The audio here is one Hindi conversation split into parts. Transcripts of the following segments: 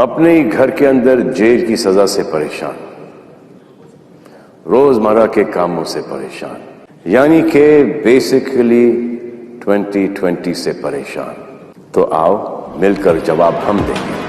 अपने ही घर के अंदर जेल की सजा से परेशान, रोजमर्रा के कामों से परेशान, यानी कि बेसिकली 2020 से परेशान। तो आओ मिलकर जवाब हम देंगे।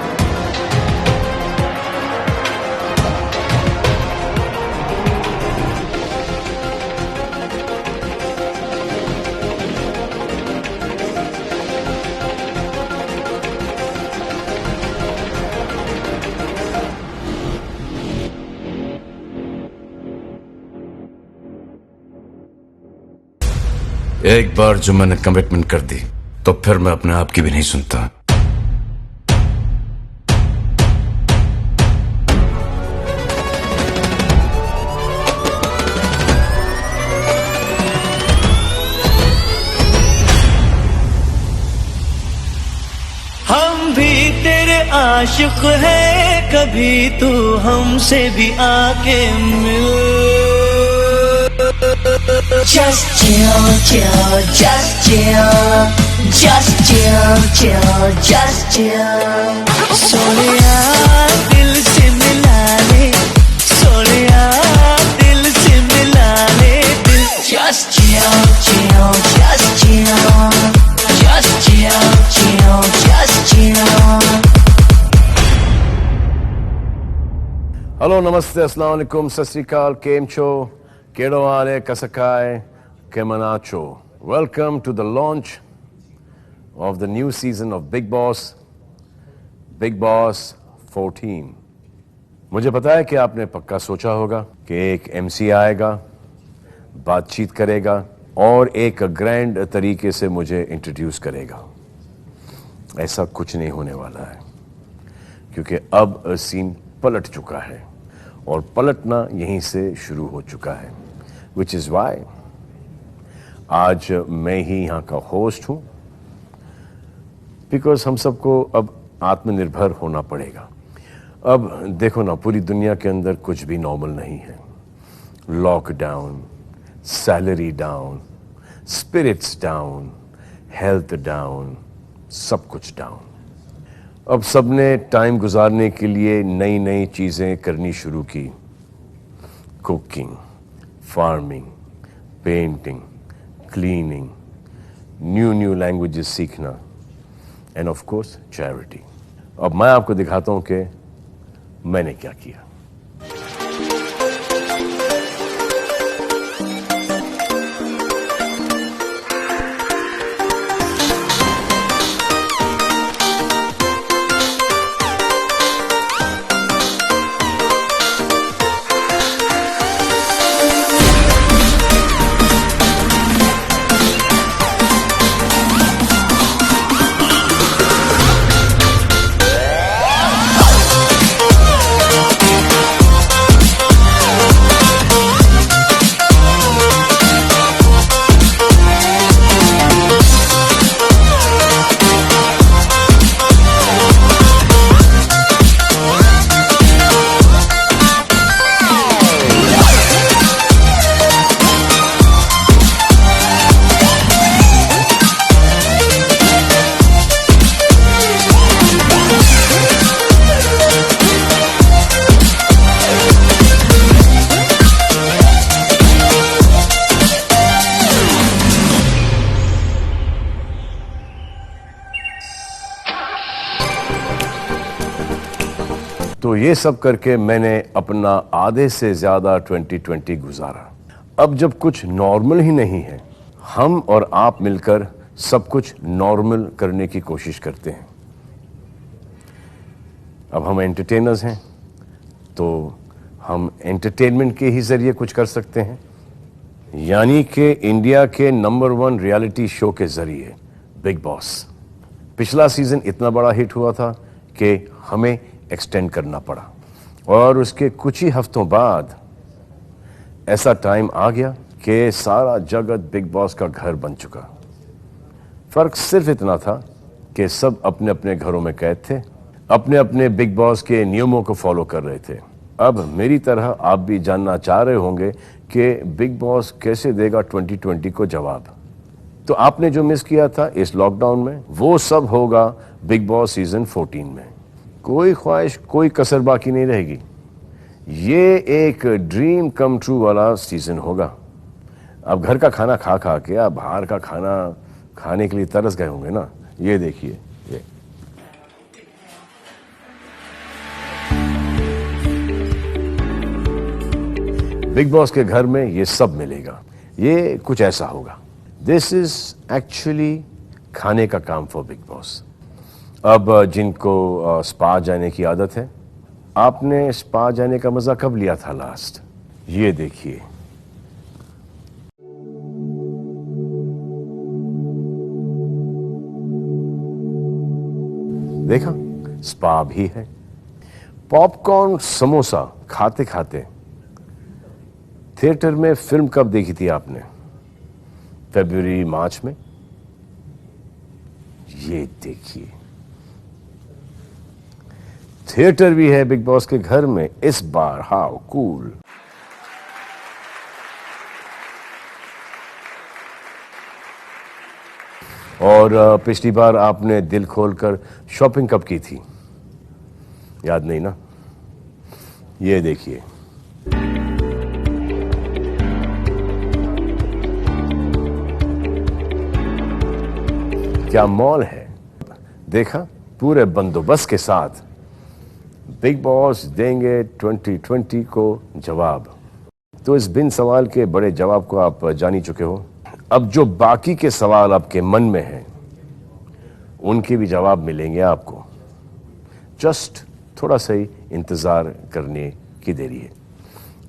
एक बार जो मैंने कमिटमेंट कर दी तो फिर मैं अपने आप की भी नहीं सुनता। हम भी तेरे आशिक हैं, कभी तू हमसे भी आके मिल। Just chill, chill, just chill, just chill, chill, just chill. Sonia दिल से मिला ले, सोनिया दिल से मिला ले दिल। Just chill, chill, just chill, just chill, chill, just chill. Hello, नमस्ते, अस्सलाम वालेकुम, सत श्री अकाल, केम छो, केड़ो आले, कसकाय, केमनाचो. Welcome to the launch of the new season of Bigg Boss 14. मुझे पता है कि आपने पक्का सोचा होगा कि एक MC आएगा, बातचीत करेगा और एक ग्रैंड तरीके से मुझे इंट्रोड्यूस करेगा। ऐसा कुछ नहीं होने वाला है, क्योंकि अब सीन पलट चुका है और पलटना यहीं से शुरू हो चुका है। Which is why आज मैं ही यहाँ का होस्ट हूँ, बिकॉज हम सबको अब आत्मनिर्भर होना पड़ेगा। अब देखो ना, पूरी दुनिया के अंदर कुछ भी नॉर्मल नहीं है। Lockdown, salary down, spirits down, health down, सब कुछ डाउन। अब सबने टाइम गुजारने के लिए नई नई चीज़ें करनी शुरू की। Cooking, farming, painting, cleaning, new languages सीखना एंड ऑफ कोर्स चैरिटी। अब मैं आपको दिखाता हूं कि मैंने क्या किया। तो ये सब करके मैंने अपना आधे से ज्यादा 2020 गुजारा। अब जब कुछ नॉर्मल ही नहीं है, हम और आप मिलकर सब कुछ नॉर्मल करने की कोशिश करते हैं। अब हम एंटरटेनर्स हैं, तो हम एंटरटेनमेंट के ही जरिए कुछ कर सकते हैं, यानी कि इंडिया के नंबर 1 रियलिटी शो के जरिए बिग बॉस। पिछला सीजन इतना बड़ा हिट हुआ था कि हमें एक्सटेंड करना पड़ा, और उसके कुछ ही हफ्तों बाद ऐसा टाइम आ गया कि सारा जगत बिग बॉस का घर बन चुका। फर्क सिर्फ इतना था कि सब अपने अपने घरों में कैद थे, अपने अपने बिग बॉस के नियमों को फॉलो कर रहे थे। अब मेरी तरह आप भी जानना चाह रहे होंगे कि बिग बॉस कैसे देगा 2020 को जवाब। तो आपने जो मिस किया था इस लॉकडाउन में, वो सब होगा बिग बॉस सीजन 14 में। कोई ख्वाहिश, कोई कसर बाकी नहीं रहेगी। ये एक ड्रीम कम ट्रू वाला सीजन होगा। अब घर का खाना खा खा के अब बाहर का खाना खाने के लिए तरस गए होंगे ना। ये देखिए, ये बिग बॉस के घर में ये सब मिलेगा। ये कुछ ऐसा होगा। दिस इज एक्चुअली खाने का काम फॉर बिग बॉस। अब जिनको स्पा जाने की आदत है, आपने स्पा जाने का मजा कब लिया था लास्ट? ये देखिए, देखा, स्पा भी है। पॉपकॉर्न समोसा खाते खाते थिएटर में फिल्म कब देखी थी आपने? फरवरी मार्च में। ये देखिए, थिएटर भी है बिग बॉस के घर में इस बार। How cool. और पिछली बार आपने दिल खोलकर शॉपिंग कब की थी? याद नहीं ना? ये देखिए, क्या मॉल है। देखा, पूरे बंदोबस्त के साथ बिग बॉस देंगे 2020 को जवाब। तो इस बिन सवाल के बड़े जवाब को आप जान ही चुके हो। अब जो बाकी के सवाल आपके मन में हैं, उनके भी जवाब मिलेंगे आपको। जस्ट थोड़ा सा ही इंतजार करने की देरी है।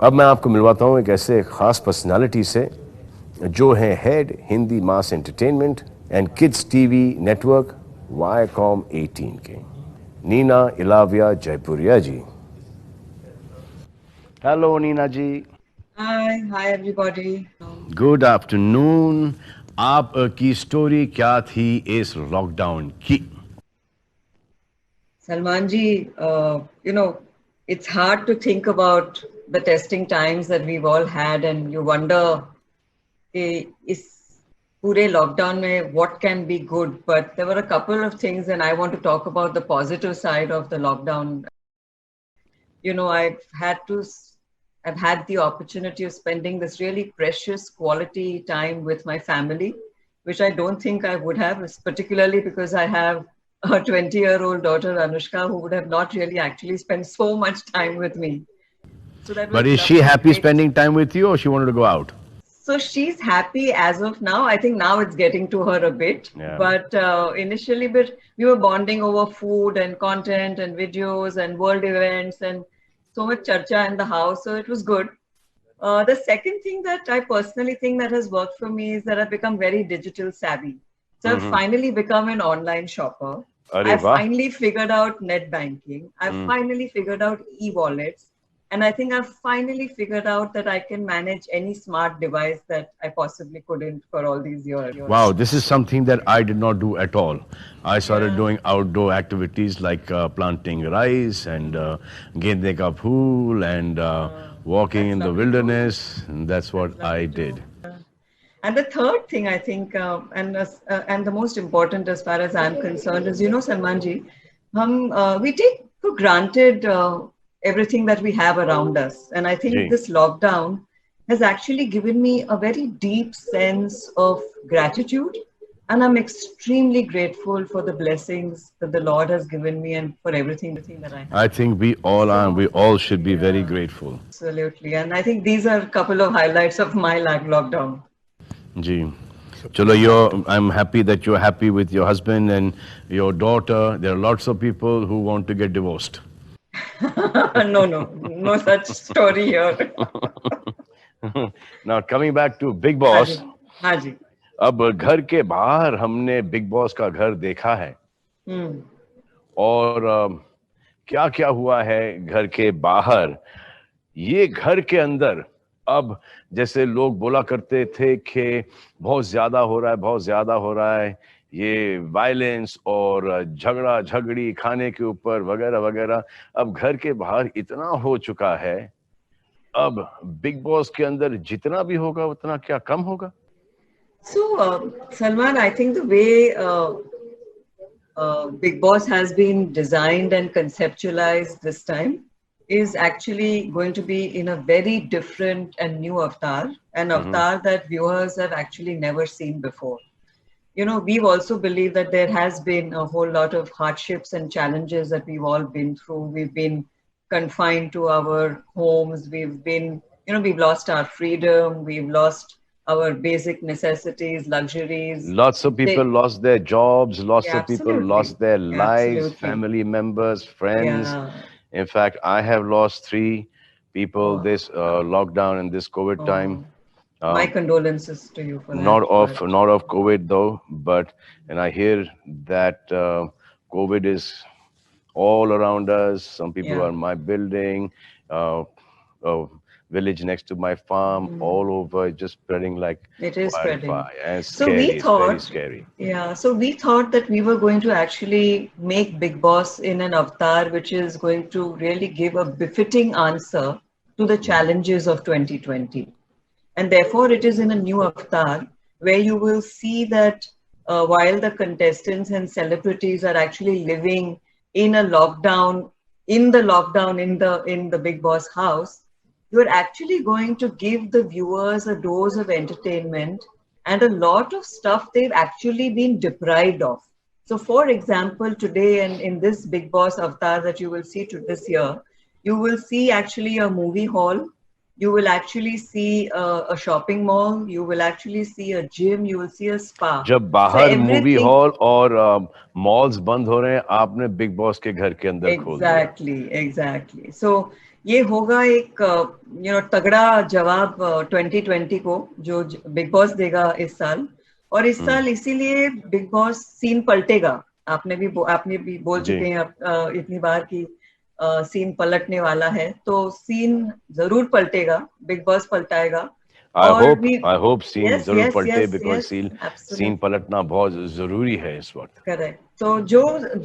अब मैं आपको मिलवाता हूं एक ऐसे खास पर्सनालिटी से जो है head Hindi mass entertainment and kids TV network Viacom 18 के, नीना इलाविया जयपुरिया जी। हेलो नीना जी। Hi everybody. Good afternoon. आप की स्टोरी क्या थी इस लॉकडाउन की? Salman ji, it's hard to think about the testing times that we've all had, and you wonder, is pure lockdown mein what can be good? But there were a couple of things, and I want to talk about the positive side of the lockdown. I've had the opportunity of spending this really precious quality time with my family, which I don't think I would have, particularly because I have a 20-year-old daughter, Anushka, who would have not really actually spent so much time with me. So that was But is she happy great. spending time with you, or she wanted to go out? So she's happy as of now. I think now it's getting to her a bit. Yeah. But initially, we were bonding over food and content and videos and world events and so much charcha in the house. So it was good. The second thing that I personally think that has worked for me is that I've become very digital savvy. So I've finally become an online shopper. I've finally figured out net banking. I've finally figured out e-wallets. And I think I've finally figured out that I can manage any smart device that I possibly couldn't for all these years. Wow, this is something that I did not do at all. I started doing outdoor activities like planting rice and gende ka phool and walking in the wilderness. And that's what I did. And the third thing I think, and the most important as far as I'm concerned, is, Salman ji, we take for granted everything that we have around us. And I think this lockdown has actually given me a very deep sense of gratitude. And I'm extremely grateful for the blessings that the Lord has given me and for everything that I have. I think we all are, and we all should be very grateful. Absolutely. And I think these are a couple of highlights of my lockdown. Ji. Chalo, I'm happy that you're happy with your husband and your daughter. There are lots of people who want to get divorced. No such story here. Now coming back to Big Boss. हाँ जी. अब घर के बाहर हमने बिग बॉस का घर देखा है और क्या क्या हुआ है घर के बाहर, ये घर के अंदर अब जैसे लोग बोला करते थे कि बहुत ज्यादा हो रहा है ये वायलेंस और झगड़ा झगड़ी खाने के ऊपर वगैरह वगैरह, अब घर के बाहर इतना हो चुका है। अब बिग बॉस के अंदर जितना भी होगा उतना क्या कम होगा? So, Salman, I think the way Big Boss has been designed and conceptualized this time is actually going to be in a very different and new avatar, an avatar that viewers have actually never seen before. You know, we've also believed that there has been a whole lot of hardships and challenges that we've all been through. We've been confined to our homes. We've been, we've lost our freedom. We've lost our basic necessities, luxuries. Lots of people lost their jobs, lots Yeah, of people absolutely. lost their lives, Absolutely. family members, friends. Yeah. In fact, I have lost 3 people Oh. this lockdown and this COVID time. My condolences to you for that. Not of COVID though, but and I hear that COVID is all around us. Some people Yeah. are in my building, a village next to my farm, all over, just spreading like It is spreading. wildfire. And it's So we scary. It's very thought- scary. Yeah, so we thought that we were going to actually make Big Boss in an avatar which is going to really give a befitting answer to the challenges of 2020. And therefore, it is in a new avatar where you will see that while the contestants and celebrities are actually living in a lockdown, in the Big Boss house, you're actually going to give the viewers a dose of entertainment and a lot of stuff they've actually been deprived of. So, for example, today and in this Big Boss avatar that you will see this year, you will see actually a movie hall. You will actually see a shopping mall. You will actually see a gym. You will see a spa. जब बाहर मूवी everything- हॉल और मॉल्स बंद हो रहे हैं, आपने बिग बॉस के घर के अंदर खोल दिया. Exactly. So ये होगा एक तगड़ा जवाब 2020 को जो बिग बॉस देगा इस साल. और इस साल इसीलिए बिग बॉस सीन पलटेगा. आपने भी बोल चुके हैं इतनी बार कि सीन पलटने वाला है, तो सीन जरूर पलटेगा. बिग बॉस पलटाएगा. I hope सीन Yes, जरूर yes, पलटे yes, because yes, scene absolutely. पलटना बहुत जरूरी है इस वक्त. करेक्ट. तो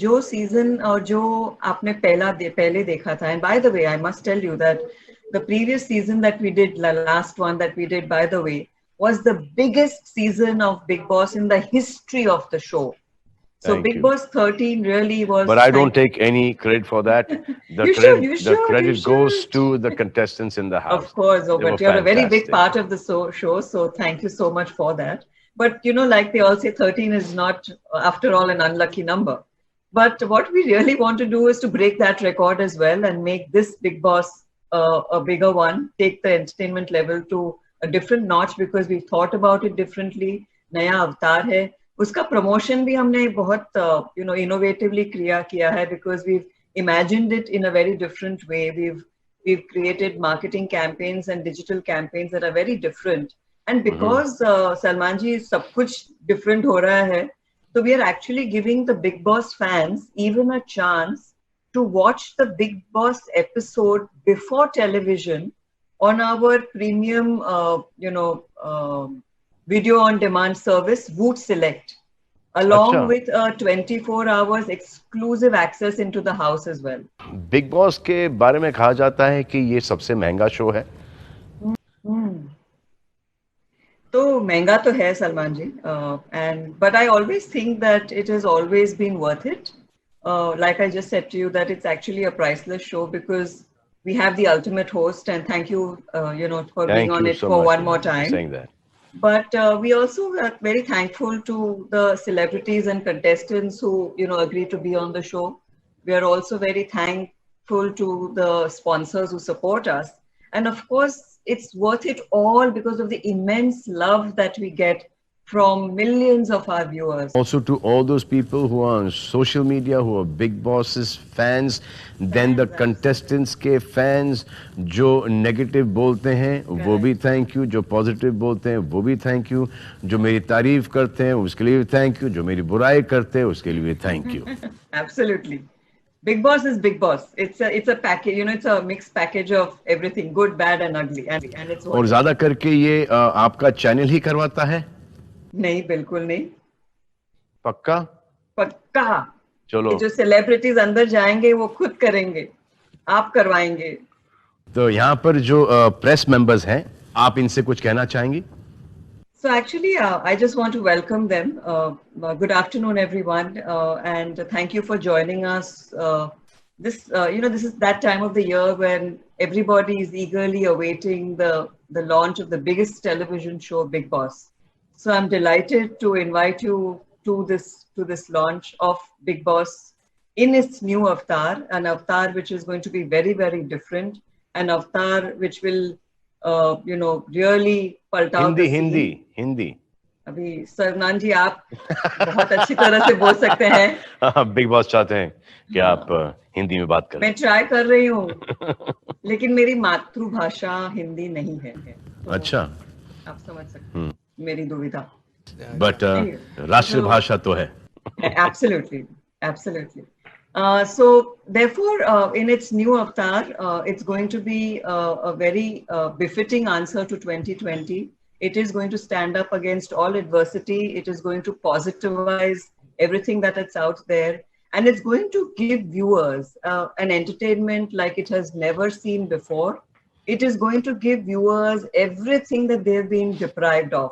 जो सीजन और जो आपने पहले देखा था, and by the way I must tell you that the previous season that we did, last one that we did by the way, was the biggest season of Big Boss in the history of the show. So Thank Big you. Boss 13 really was. But I don't take any credit for that. The You credit, should, the credit you goes should. to the contestants in the house. Of course, They but were you're a very big fantastic. part of the show, so thank you so much for that. But like they all say, 13 is not, after all, an unlucky number. But what we really want to do is to break that record as well and make this Big Boss a bigger one, take the entertainment level to a different notch because we've thought about it differently. नया अवतार है, उसका promotion भी हमने बहुत innovatively किया है because we've imagined it in a very different way. We've created marketing campaigns and digital campaigns that are very different. And because Salman ji सब कुछ different हो रहा है, so we are actually giving the Big Boss fans even a chance to watch the Big Boss episode before television on our premium, video on demand service, Voot Select, along Achha. with a 24 hours exclusive access into the house as well. Big boss के बारे में कहा जाता है कि ये सबसे महंगा शो है. तो महंगा तो है सलमान जी, but I always think that it has always been worth it. Like I just said to you, that it's actually a priceless show because we have the ultimate host, and thank you, for being Thank on you it so for much one more for time. saying that. But we also are very thankful to the celebrities and contestants who, agreed to be on the show. We are also very thankful to the sponsors who support us. And of course, it's worth it all because of the immense love that we get from millions of our viewers. Also to all those people who are on social media, who are Big Boss's fans, then the contestants के fans जो negative बोलते हैं वो भी thank you, जो positive बोलते हैं वो भी thank you, जो मेरी तारीफ करते हैं उसके लिए भी thank you, जो मेरी बुराई करते हैं उसके लिए भी thank you. Absolutely. Big Boss is Big Boss. It's a package, it's a mixed package of everything, good, bad and ugly. And it's और ज़्यादा करके ये आपका चैनल ही करवाता है? नहीं, बिल्कुल नहीं. पक्का. चलो. जो सेलिब्रिटीज अंदर जाएंगे वो खुद करेंगे, आप करवाएंगे. तो यहाँ पर जो प्रेस मेंबर्स हैं, आप इनसे कुछ कहना चाहेंगी? So actually, I just want to welcome them. Good afternoon, everyone, and thank you for joining us. This is that time of the year when everybody is eagerly awaiting the launch of the biggest television show, Big Boss. So I'm delighted to invite you to this launch of Big Boss in its new avatar, an avatar which is going to be very, very different, an avatar which will really पलटा हिंदी हिंदी हिंदी अभी सरनान जी आप बहुत अच्छी तरह से बोल सकते हैं बिग बॉस चाहते हैं कि आप हिंदी में बात करें मैं ट्राई कर रही हूँ लेकिन मेरी मातृभाषा हिंदी नहीं है तो अच्छा आप समझ सकते हैं मेरी दुविधा बट राष्ट्रभाषा तो है absolutely so therefore in its new avatar it's going to be a very befitting answer to 2020. It is going to stand up against all adversity. It is going to positivize everything that it's out there, and it's going to give viewers an entertainment like it has never seen before. It is going to give viewers everything that they've been deprived of.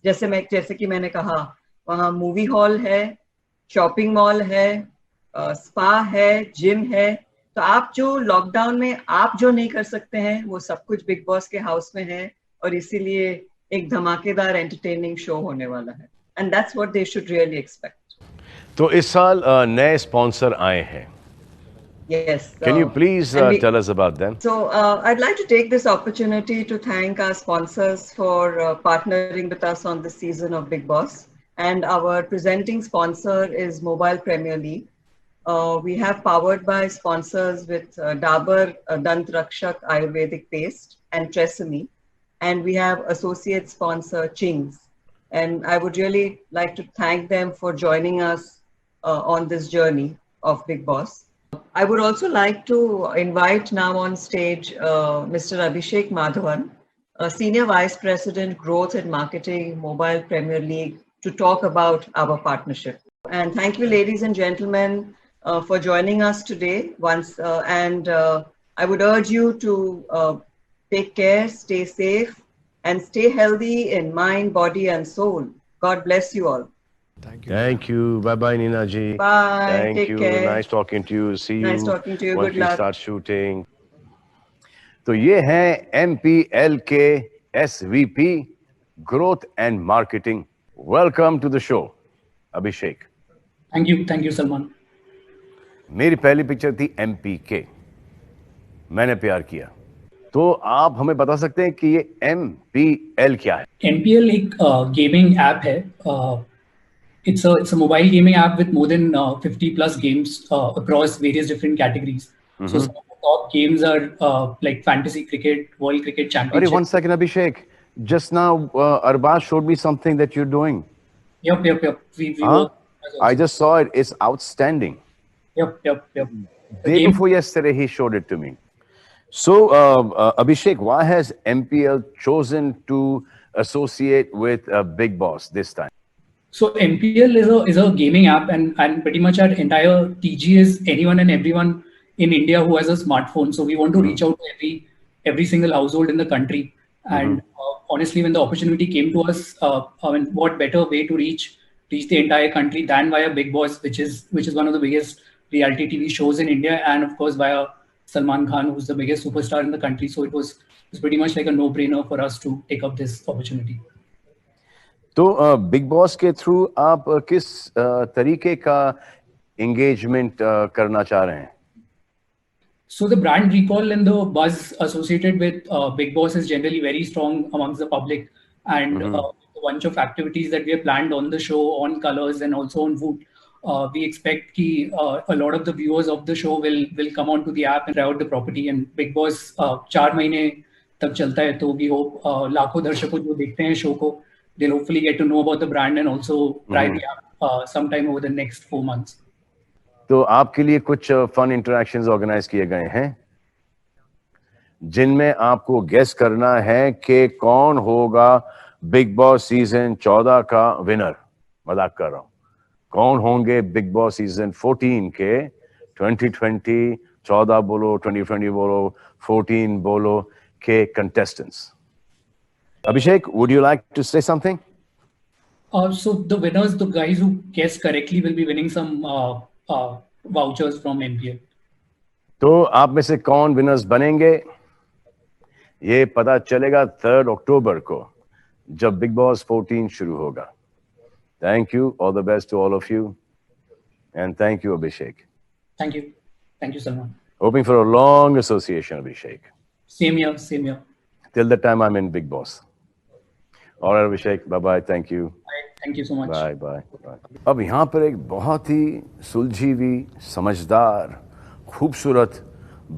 जैसे कि मैंने कहा वहाँ मूवी हॉल है, शॉपिंग मॉल है, स्पा है, जिम है, तो आप जो लॉकडाउन में आप जो नहीं कर सकते हैं वो सब कुछ बिग बॉस के हाउस में है और इसीलिए एक धमाकेदार एंटरटेनिंग शो होने वाला है and that's what they should really expect. तो इस साल नए स्पॉन्सर आए हैं. Yes. Can you please tell us about them? So I'd like to take this opportunity to thank our sponsors for partnering with us on this season of Big Boss. And our presenting sponsor is Mobile Premier League. We have powered by sponsors with Dabur Dant Rakshak Ayurvedic Paste and Tresemme. And we have associate sponsor Ching's. And I would really like to thank them for joining us on this journey of Big Boss. I would also like to invite now on stage Mr. Abhishek Madhavan, Senior Vice President, Growth and Marketing, Mobile Premier League, to talk about our partnership. And thank you, ladies and gentlemen, for joining us today once. I would urge you to take care, stay safe, and stay healthy in mind, body, and soul. God bless you all. Thank you. Bye bye, Nina ji. Bye. Thank Take you. care. Nice talking to you. See you. Nice talking to you. Once Good we luck. start shooting. तो ये हैं MPL के SVP Growth and Marketing. Welcome to the show, Abhishek. Thank you, Salman. मेरी पहली पिक्चर थी MPK. मैंने प्यार किया. तो आप हमें बता सकते हैं कि ये MPL क्या है? MPL एक गेमिंग ऐप है. It's a mobile gaming app with more than 50 plus games across various different categories. So some of the top games are like fantasy cricket, world cricket championship. One second, Abhishek. Just now, Arbaz showed me something that you're doing. Yep. We work. I just saw it. It's outstanding. Yep. Day before yesterday, he showed it to me. So, Abhishek, why has MPL chosen to associate with Big Boss this time? So MPL is a gaming app, and pretty much our entire TG is anyone and everyone in India who has a smartphone. So we want to reach out to every single household in the country. And honestly, when the opportunity came to us, what better way to reach the entire country than via Big Boss, which is one of the biggest reality TV shows in India, and of course via Salman Khan, who's the biggest superstar in the country. So it was pretty much like a no-brainer for us to take up this opportunity. तो बिग बॉस के थ्रू आप किस तरीके का एंगेजमेंट करना चाह रहे हैं? So the brand recall and the buzz associated with Big Boss is generally very strong amongst the public, and a bunch of activities that we have planned on the show, on colors and also on food. We expect that a lot of the viewers of the show will come onto the app and try out the property. And Big Boss 4 महीने तक चलता है, तो we hope लाखों दर्शकों जो देखते हैं शो को, they'll hopefully get to know about the brand and also try the app sometime over the next 4 months. तो आपके लिए कुछ फन इंटरैक्शंस ऑर्गेनाइज किए गए हैं जिनमें आपको गेस करना है कि कौन होगा बिग बॉस सीजन 14 का विनर. मजाक कर रहा हूं. कौन होंगे बिग बॉस सीजन 14 के 2020 14 बोलो 2020 बोलो 14 बोलो के contestants. Abhishek, would you like to say something? So the winners, the guys who guess correctly, will be winning some vouchers from MPL. तो आप में से कौन विनर्स बनेंगे ये पता चलेगा 3 अक्टूबर को जब बिग बॉस 14 शुरू होगा. Thank you, all the best to all of you, and thank you Abhishek. Thank you, Salman. Hoping for a long association, Abhishek. Same here. Till the time I'm in Big Boss. All right, Abhishek. Bye-bye. Thank you. Bye. Thank you so much. Bye. अब यहाँ पर एक बहुत ही सुलझी हुई, समझदार, खूबसूरत,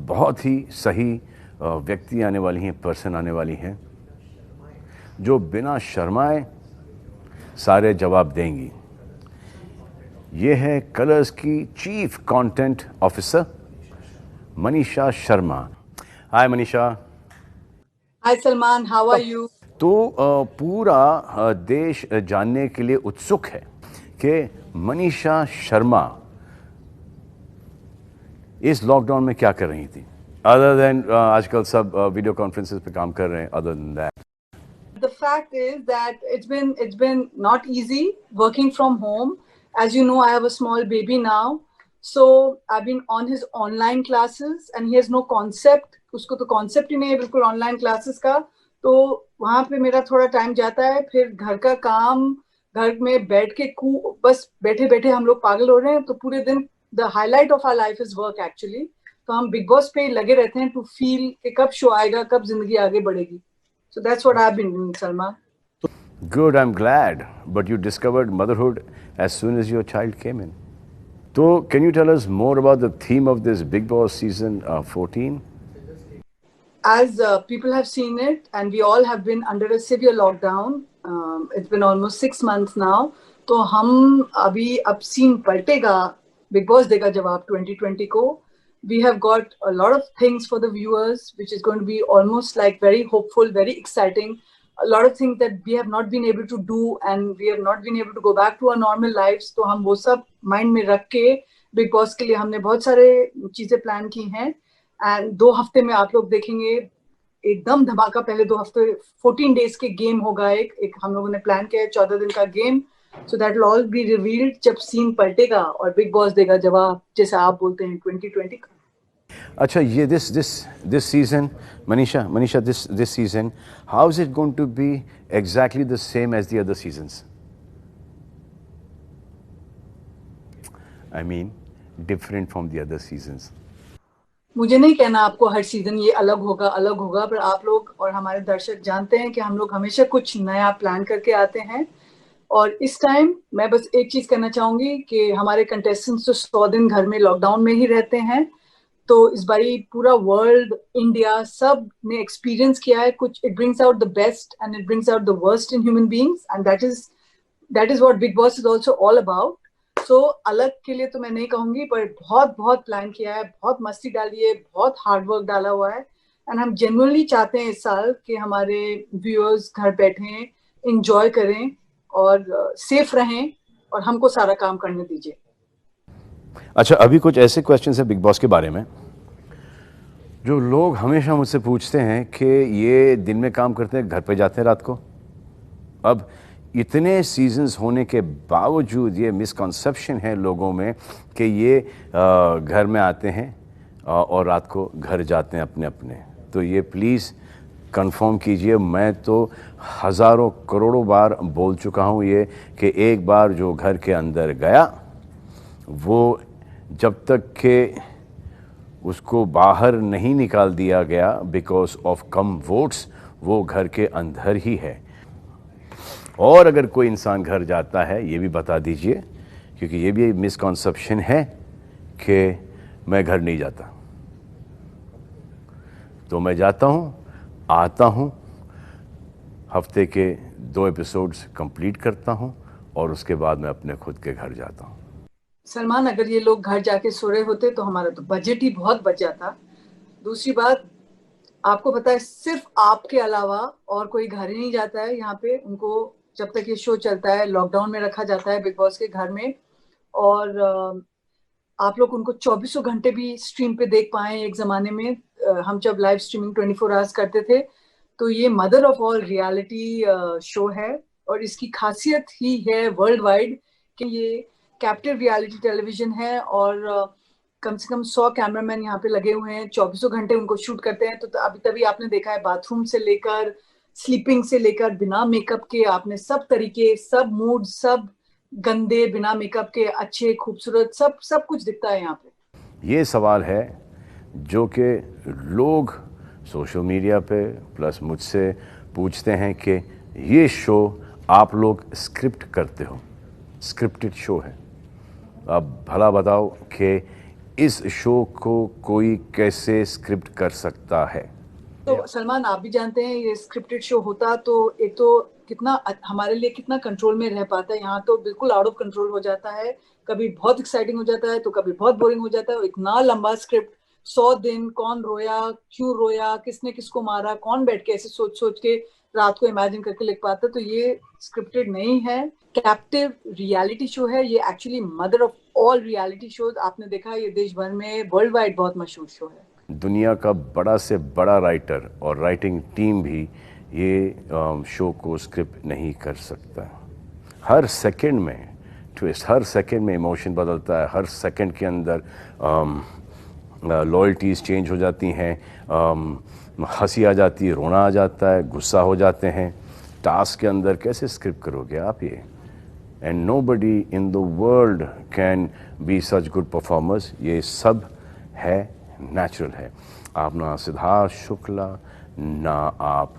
बहुत ही सही व्यक्ति आने वाली हैं, पर्सन आने वाली हैं, जो बिना शर्माए सारे जवाब देंगी. ये है कलर्स की chief content officer Manisha Sharma. Hi Manisha. Hi Salman, how are you? तो पूरा देश जानने के लिए उत्सुक है कि मनीषा शर्मा इस लॉकडाउन में क्या कर रही थी, अदर देन आजकल सब वीडियो कॉन्फ्रेंसेस पे काम कर रहे हैं. Other than that, The fact is that it's been not easy working from home. As you know, I have a small baby now, so I've been on his online classes, and he has no concept. उसको तो concept ही नहीं है बिल्कुल online classes का. तो वहाँ पे मेरा थोड़ा टाइम जाता है. फिर घर का काम, घर में बैठ के बस बैठे बैठे हम लोग पागल हो रहे हैं. तो पूरे दिन the highlight of our life is work actually. तो हम बिग बॉस पे लगे रहते हैं to feel कि कब शो आएगा, कब जिंदगी आगे बढ़ेगी. So that's what I've been doing, Salma. good, I'm glad. But you discovered motherhood as soon as your child came in. So can you tell us more about the theme of this Big Boss season 14? As people have seen it, and we all have been under a severe lockdown. It's been almost 6 months now. तो हम अभी अब सीन पलटेगा, बिग बॉस देगा जवाब 2020 को. We have got a lot of things for the viewers, which is going to be almost like very hopeful, very exciting. A lot of things that we have not been able to do, and we have not been able to go back to our normal lives. तो हम वो सब माइंड में रख के बिग बॉस के लिए हमने बहुत सारे चीजें प्लान की हैं. एंड 2 हफ्ते में आप लोग देखेंगे एकदम धमाका. पहले 2 हफ्ते 14 डेज के गेम होगा. एक हम लोगों ने प्लान किया है 14 दिन का game. So that will all be revealed जब सीन पलटेगा और बिग बॉस देगा जवाब, जैसे आप बोलते हैं 2020 का. अच्छा, ये this season, Manisha, this season, how is it going to be exactly the same as the other seasons? I mean, different from the other seasons. मुझे नहीं कहना आपको हर सीजन ये अलग होगा, पर आप लोग और हमारे दर्शक जानते हैं कि हम लोग हमेशा कुछ नया प्लान करके आते हैं. और इस टाइम मैं बस एक चीज कहना चाहूंगी कि हमारे कंटेस्टेंट्स तो 100 दिन घर में लॉकडाउन में ही रहते हैं. तो इस बारी पूरा वर्ल्ड, इंडिया, सब ने एक्सपीरियंस किया है कुछ. It brings out the best and it brings out the worst in human beings, and that is what Bigg Boss is also all about. So अलग के लिए तो मैं नहीं कहूंगी, पर बहुत प्लान किया है, बहुत मस्ती डाली है, बहुत हार्ड वर्क डाला हुआ है. एंड हम जेन्युइनली चाहते हैं इस साल कि हमारे व्यूअर्स घर बैठे एंजॉय करें और सेफ रहें और हमको सारा काम करने दीजिए. अच्छा, अभी कुछ ऐसे क्वेश्चंस हैं बिग बॉस के बारे में जो लोग हमेशा मुझसे पूछते हैं कि ये दिन में काम करते हैं, घर पे जाते हैं रात को. अब इतने सीजन्स होने के बावजूद ये मिसकॉन्सेप्शन है लोगों में कि ये घर में आते हैं और रात को घर जाते हैं अपने अपने. तो ये प्लीज़ कंफर्म कीजिए. मैं तो हज़ारों करोड़ों बार बोल चुका हूँ ये कि एक बार जो घर के अंदर गया वो जब तक के उसको बाहर नहीं निकाल दिया गया बिकॉज ऑफ कम वोट्स, वो घर के अंदर ही है. और अगर कोई इंसान घर जाता है ये भी बता दीजिए, क्योंकि ये भी मिसकॉन्सेप्शन है कि मैं घर नहीं जाता. तो मैं जाता हूँ, आता हूँ, हफ्ते के 2 एपिसोड्स कंप्लीट करता हूँ और उसके बाद मैं अपने खुद के घर जाता हूँ. सलमान, अगर ये लोग घर जाके सो रहे होते तो हमारा तो बजट ही बहुत बच जाता. दूसरी बात, आपको पता है सिर्फ आपके अलावा और कोई घर ही नहीं जाता है यहाँ पे. उनको जब तक ये शो चलता है लॉकडाउन में रखा जाता है बिग बॉस के घर में. और आप लोग उनको 24 घंटे भी स्ट्रीम पे देख पाए. एक जमाने में हम जब लाइव स्ट्रीमिंग 24 आवर्स करते थे, तो ये mother of all reality show है. और इसकी खासियत ही है वर्ल्ड वाइड कि ये कैप्टिव रियलिटी टेलीविजन है और कम से कम 100 कैमरामैन यहाँ पे लगे हुए हैं, 24 घंटे उनको शूट करते हैं। तो अभी तभी आपने देखा है बाथरूम से लेकर स्लीपिंग से लेकर बिना मेकअप के आपने सब तरीके, सब मूड, सब गंदे बिना मेकअप के अच्छे खूबसूरत सब सब कुछ दिखता है यहाँ पे। ये सवाल है जो कि लोग सोशल मीडिया पे प्लस मुझसे पूछते हैं कि ये शो आप लोग स्क्रिप्ट करते हो, स्क्रिप्टेड शो है। अब भला बताओ कि इस शो को कोई कैसे स्क्रिप्ट कर सकता है? तो सलमान, आप भी जानते हैं ये स्क्रिप्टेड शो होता तो एक तो कितना हमारे लिए कितना कंट्रोल में रह पाता है। यहाँ तो बिल्कुल आउट ऑफ कंट्रोल हो जाता है, कभी बहुत एक्साइटिंग हो जाता है तो कभी बहुत बोरिंग हो जाता है। इतना लंबा स्क्रिप्ट, 100 दिन, कौन रोया, क्यों रोया, किसने किसको मारा, कौन बैठ के ऐसे सोच सोच के रात को इमेजिन करके लिख पाता। तो ये स्क्रिप्टेड नहीं है, कैप्टिव रियलिटी शो है। ये actually mother of all reality shows. आपने देखा ये देश भर में वर्ल्ड वाइड बहुत मशहूर शो है। दुनिया का बड़ा से बड़ा राइटर और राइटिंग टीम भी ये शो को स्क्रिप्ट नहीं कर सकता। हर सेकंड में ट्विस्ट, हर सेकंड में इमोशन बदलता है, हर सेकंड के अंदर लॉयल्टीज़ चेंज हो जाती हैं, हंसी आ जाती है, रोना आ जाता है, गुस्सा हो जाते हैं। टास्क के अंदर कैसे स्क्रिप्ट करोगे आप ये? And nobody in the world can be such good performers. ये सब है नेचुरल है। आप ना सिद्धार्थ शुक्ला, ना आप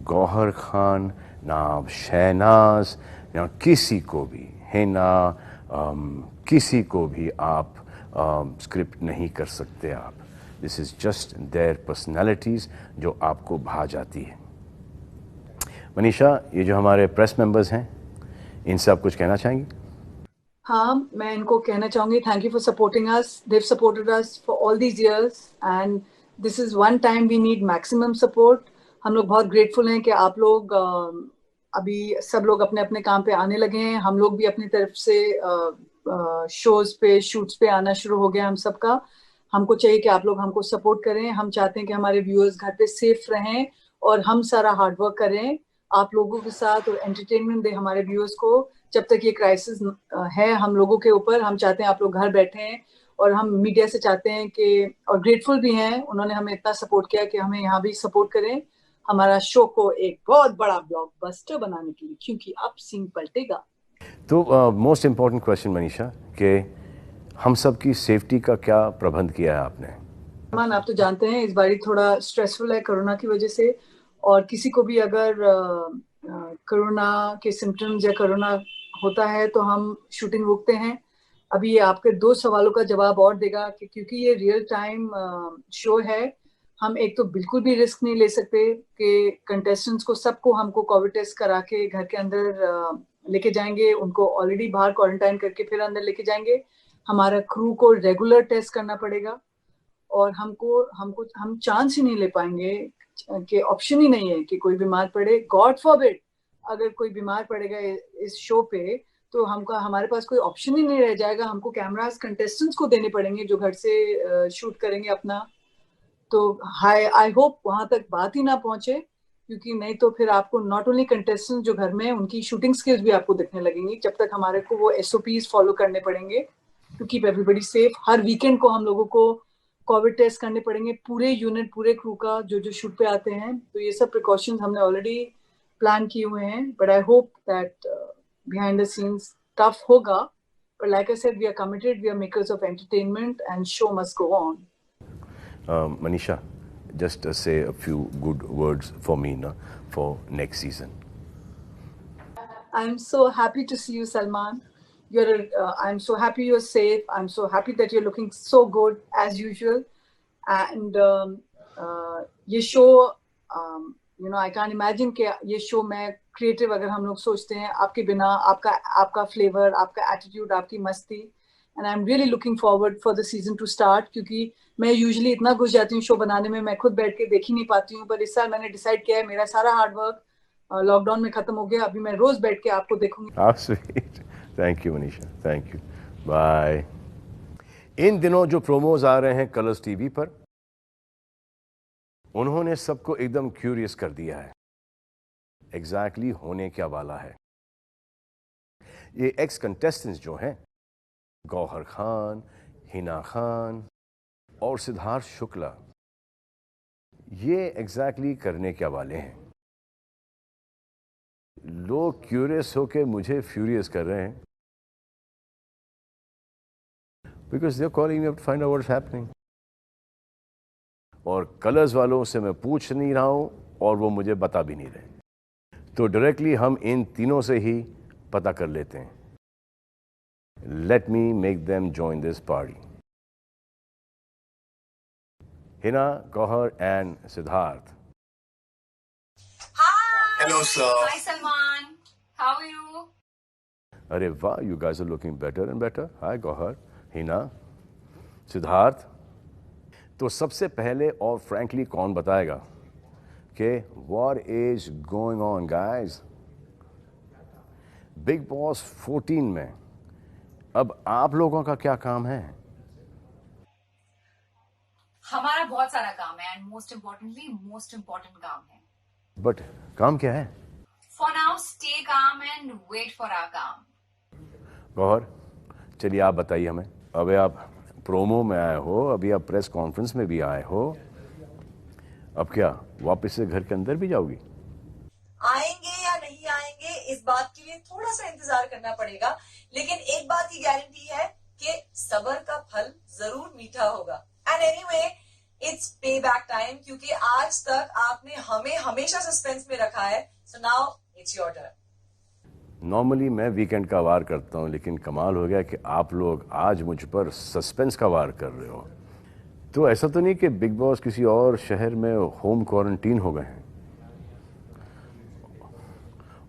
गौहर खान, ना आप शहनाज, ना किसी को भी है ना किसी को भी आप स्क्रिप्ट नहीं कर सकते आप। This is just their personalities जो आपको भा जाती है। मनीषा, ये जो हमारे प्रेस मेंबर्स हैं इनसे आप कुछ कहना चाहेंगी? हाँ, मैं इनको कहना चाहूंगी, thank you for supporting us. They've supported us for all these years and this is one time we need maximum support. हम लोग बहुत ग्रेटफुल हैं कि आप लोग अभी सब लोग अपने अपने काम पे आने लगे हैं। हम लोग भी अपनी तरफ से शोज पे, शूट्स पे आना शुरू हो गया हम सबका। हमको चाहिए कि आप लोग हमको सपोर्ट करें। हम चाहते हैं कि हमारे व्यूअर्स घर पे सेफ रहें और हम सारा हार्डवर्क करें आप लोगों के साथ और एंटरटेनमेंट दें हमारे व्यूअर्स को। जब तक ये क्राइसिस है हम लोगों के ऊपर, हम चाहते हैं आप लोग घर बैठे हैं और हम मीडिया से चाहते हैं कि, और ग्रेटफुल भी हैं, उन्होंने हमें इतना सपोर्ट किया कि हमें यहाँ भी सपोर्ट करें हमारा शो को एक बहुत बड़ा ब्लॉकबस्टर बनाने के लिए, क्योंकि अब सीन पलटेगा। तो मोस्ट इम्पोर्टेंट क्वेश्चन मनीषा, कि हम सब की सेफ्टी का क्या प्रबंध किया है आपने? मान, आप तो जानते हैं इस बारी थोड़ा स्ट्रेसफुल है कोरोना की वजह से, और किसी को भी अगर कोरोना के सिम्टम्स या कोरोना होता है तो हम शूटिंग रोकते हैं। अभी ये आपके 2 सवालों का जवाब और देगा कि क्योंकि ये रियल टाइम शो है, हम एक तो बिल्कुल भी रिस्क नहीं ले सकते कि कंटेस्टेंट्स को सबको हमको कोविड टेस्ट करा के घर के अंदर लेके जाएंगे, उनको ऑलरेडी बाहर क्वारंटाइन करके फिर अंदर लेके जाएंगे। हमारा क्रू को रेगुलर टेस्ट करना पड़ेगा और हम चांस ही नहीं ले पाएंगे कि ऑप्शन ही नहीं है कि कोई बीमार पड़े। गॉड फॉरबिड अगर कोई बीमार पड़ेगा इस शो पे तो हमारे पास कोई ऑप्शन ही नहीं रह जाएगा। हमको कैमरास कंटेस्टेंट्स को देने पड़ेंगे जो घर से शूट करेंगे अपना। तो आई होप वहां तक बात ही ना पहुंचे, क्योंकि नहीं तो फिर आपको नॉट ओनली कंटेस्टेंट्स जो घर में उनकी शूटिंग स्किल्स भी आपको दिखने लगेंगी। जब तक हमारे को वो SOPs फॉलो करने पड़ेंगे टू कीप एवरीबडी सेफ। हर वीकेंड को हम लोगों को कोविड टेस्ट करने पड़ेंगे, पूरे यूनिट, पूरे क्रू का जो शूट पे आते हैं। तो ये सब प्रिकॉशंस हमने ऑलरेडी प्लान किए हुए हैं, but I hope that behind the scenes tough होगा, but like I said, we are committed, we are makers of entertainment and show must go on. Manisha, just say a few good words for me for next season. I'm so happy to see you, Salman. I'm so happy you're safe. I'm so happy that you're looking so good as usual. And ये show, I can't imagine कि ये show में creative अगर हम लोग सोचते हैं आपके बिना, आपका flavor, आपका attitude, आपकी मस्ती. And I'm really looking forward for the season to start, क्योंकि मैं यूजुअली इतना घुस जाती हूँ शो बनाने में, मैं खुद बैठ के देख ही नहीं पाती हूँ। पर इस साल मैंने डिसाइड किया है, मेरा सारा हार्डवर्क लॉकडाउन में खत्म हो गया, अभी मैं रोज बैठ के आपको देखूंगी। How sweet. Thank you Manisha, thank you. Bye. इन दिनों जो प्रोमोज आ रहे हैं कलर्स टीवी पर, उन्होंने सबको एकदम क्यूरियस कर दिया है एग्जैक्टली होने क्या वाला है। ये एक्स कंटेस्टेंट्स जो हैं, गौहर खान, हिना खान और सिद्धार्थ शुक्ला, ये एग्जैक्टली करने क्या वाले हैं? लोग क्यूरियस होके मुझे फ्यूरियस कर रहे हैं, because they are calling me up to find out what's happening. और कलर्स वालों से मैं पूछ नहीं रहा हूं और वो मुझे बता भी नहीं रहे, तो डायरेक्टली हम इन तीनों से ही पता कर लेते हैं। Let me make them join this party. Hina, Gauhar and Siddharth. Hello, sir. Hi, Salman. How are you? अरे वाह, you guys are looking better and better. Hi Gauhar, Hina, Siddharth. तो सबसे पहले और फ्रैंकली कौन बताएगा कि what is going on guys? Bigg Boss 14 में अब आप लोगों का क्या काम है? हमारा बहुत सारा काम है एंड मोस्ट इम्पोर्टेंट काम है। बट काम क्या है? For now stay calm and wait for our काम। गौहर, चलिए आप बताइए हमें। अबे आप प्रोमो में आए हो, अभी आप प्रेस कॉन्फ्रेंस में भी आए हो, अब क्या वापस से घर के अंदर भी जाओगी? आएंगे या नहीं आएंगे इस बात के लिए थोड़ा सा इंतजार करना पड़ेगा, लेकिन एक बात की गारंटी है कि सब्र का फल जरूर मीठा होगा। एंड एनीवे, इट्स पे बैक टाइम, क्योंकि आज तक आपने हमें हमेशा सस्पेंस में रखा है। So now it's your turn. Normally मैं वीकेंड का वार करता हूं, लेकिन कमाल हो गया कि आप लोग आज मुझ पर सस्पेंस का वार कर रहे हो। तो ऐसा तो नहीं कि बिग बॉस किसी और शहर में होम क्वारंटीन हो गए हैं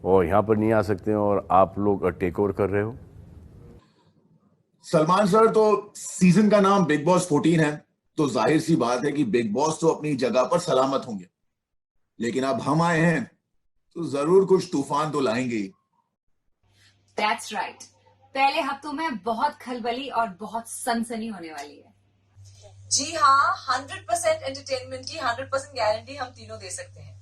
और यहां पर नहीं आ सकते हैं और आप लोग टेक ओवर कर रहे हो? सलमान सर, तो सीजन का नाम बिग बॉस 14 है, तो जाहिर सी बात है कि बिग बॉस तो अपनी जगह पर सलामत होंगे, लेकिन अब हम आए हैं तो जरूर कुछ तूफान तो लाएंगे ही। That's right. पहले हफ्तों में बहुत खलबली और बहुत सनसनी होने वाली है। जी हाँ, 100% एंटरटेनमेंट की 100% गारंटी हम तीनों दे सकते हैं,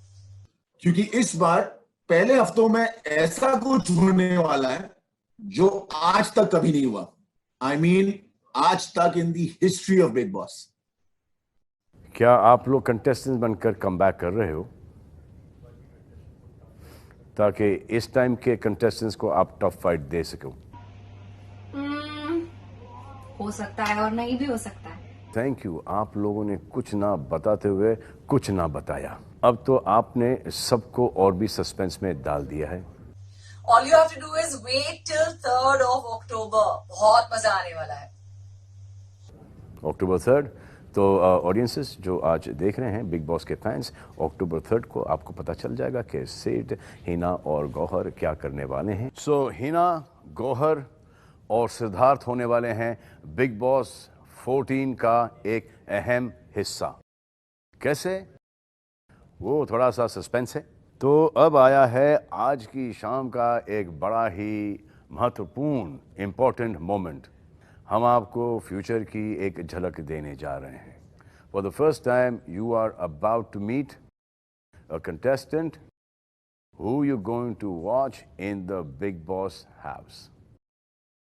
क्योंकि इस बार पहले हफ्तों में ऐसा कुछ होने वाला है जो आज तक कभी नहीं हुआ। I mean, आज तक इन दी हिस्ट्री ऑफ बिग बॉस। क्या आप लोग कंटेस्टेंट बनकर कम बैक कर रहे हो ताकि इस टाइम के कंटेस्टेंट्स को आप टफ फाइट दे सको? हो सकता है और नहीं भी हो सकता है। थैंक यू, आप लोगों ने कुछ ना बताते हुए कुछ ना बताया। अब तो आपने सबको और भी सस्पेंस में डाल दिया है। All you have to do is wait till 3rd of October। बहुत मजा आने वाला है। October 3rd, तो ऑडियंसेस जो आज देख रहे हैं, बिग बॉस के फैंस, October 3rd को आपको पता चल जाएगा कि सिड, हिना और गौहर क्या करने वाले हैं। सो हिना, गौहर और सिद्धार्थ होने वाले हैं बिग बॉस 14 का एक अहम हिस्सा। कैसे? वो थोड़ा सा सस्पेंस है। तो अब आया है आज की शाम का एक बड़ा ही महत्वपूर्ण इम्पोर्टेंट मोमेंट। हम आपको फ्यूचर की एक झलक देने जा रहे हैं। For the first time you are about to meet a contestant who you going to watch in the Bigg Boss house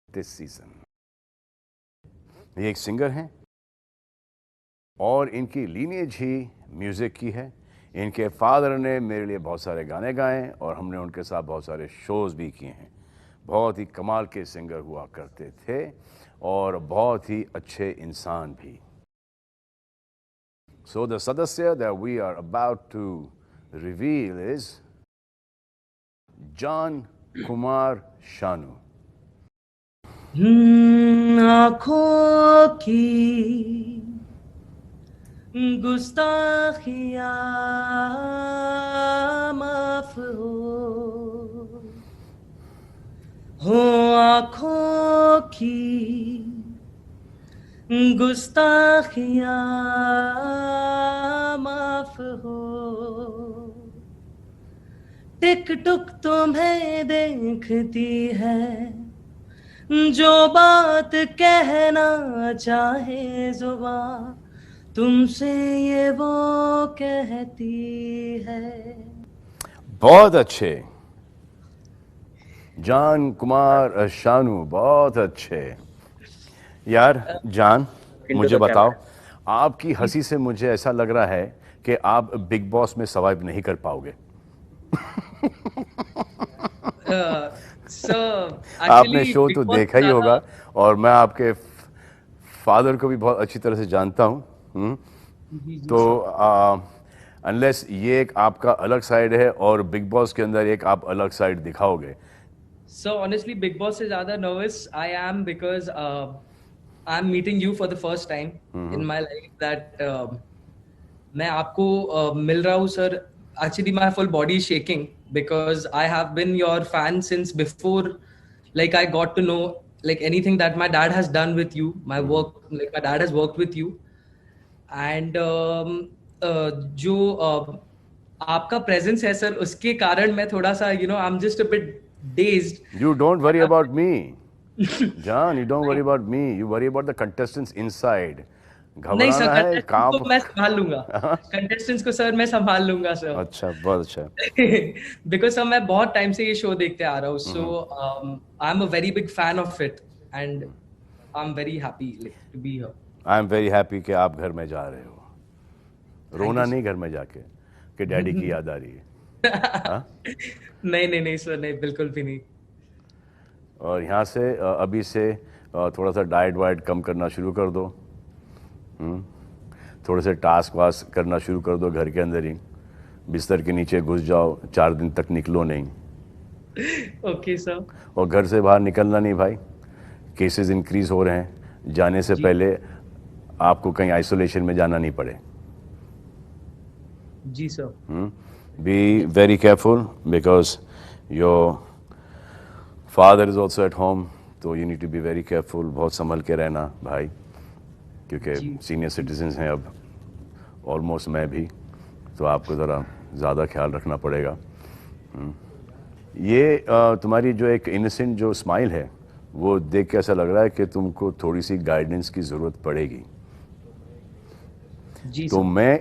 this season. ये एक सिंगर हैं और इनकी लीनेज ही म्यूजिक की है। इनके फादर ने मेरे लिए बहुत सारे गाने गाए और हमने उनके साथ बहुत सारे शोज भी किए हैं। बहुत ही कमाल के सिंगर हुआ करते थे और बहुत ही अच्छे इंसान भी। So the सदस्य that we are about to reveal is Jaan Kumar Sanu. आँखों की गुस्ताखियाँ माफ हो आँखों की गुस्ताखियाँ माफ हो। टिक टुक तुम्हें देखती है, जो बात कहना चाहे जुबां तुमसे ये वो कहती है। बहुत अच्छे। जान कुमार शानू, बहुत अच्छे यार। जान, मुझे बताओ, आपकी हंसी से मुझे ऐसा लग रहा है कि आप बिग बॉस में सर्वाइव नहीं कर पाओगे। आपने शो तो देखा ही होगा, और मैं आपके फादर को भी बहुत अच्छी तरह से जानता हूँ। तो अनलेस ये एक आपका अलग साइड है और बिग बॉस के अंदर एक आप अलग साइड दिखाओगे। So honestly, Big Boss से ज़्यादा nervous I am because I'm meeting you for the first time in my life that मैं आपको मिल रहा हूँ sir. Actually, my full body is shaking because I have been your fan since before. Like I got to know like anything that my dad has done with you, my work, like my dad has worked with you, and जो आपका presence है सर, उसके कारण मैं थोड़ा सा I'm just a bit dazed. You don't worry about me, John. You don't worry about me. You worry about the contestants inside. नहीं सर, घबराना है, contestants को मैं संभाल लूंगा. Contestants को सर मैं संभाल लूंगा सर. अच्छा, बहुत अच्छा. Because सर मैं बहुत टाइम से ये शो देखते आ रहा हूँ. So I'm a very big fan of it and I'm very happy to be here. I'm very happy कि आप घर में जा रहे हो. रोना नहीं घर में जाके कि डैडी की याद आ रही है. नहीं सर, नहीं, बिल्कुल भी नहीं. और यहाँ से अभी से थोड़ा सा डाइट वाइट कम करना शुरू कर दो. थोड़े से टास्क वास्क करना शुरू कर दो घर के अंदर ही. बिस्तर के नीचे घुस जाओ, 4 दिन तक निकलो नहीं. Okay sir. और घर से बाहर निकलना नहीं भाई. केसेस इंक्रीज हो रहे हैं. जाने से पहले आपको कहीं आइसोलेशन में जाना नहीं पड़े. जी sir. Be very careful because your father is also at home, तो you need to be very careful. बहुत संभल के रहना भाई, क्योंकि सीनियर सिटीजन्स हैं अब ऑलमोस्ट, मैं भी, तो आपको ज़रा ज़्यादा ख्याल रखना पड़ेगा. ये तुम्हारी जो एक इनोसेंट जो स्माइल है वो देख के ऐसा लग रहा है कि तुमको थोड़ी सी गाइडेंस की ज़रूरत पड़ेगी. तो मैं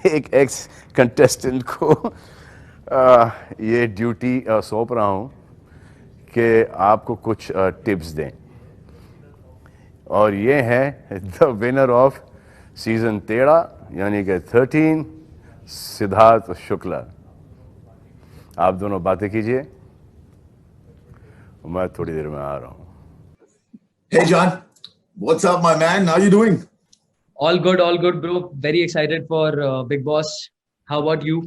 एक एक्स कंटेस्टेंट को ये ड्यूटी सौंप रहा हूँ कि आपको कुछ टिप्स दें. और ये है द विनर ऑफ सीजन 13 यानी कि 13, सिद्धार्थ शुक्ला. आप दोनों बातें कीजिए, मैं थोड़ी देर में आ रहा हूँ. Hey John, what's up my man? How you doing? All good bro. Very excited for Big Boss. How about you?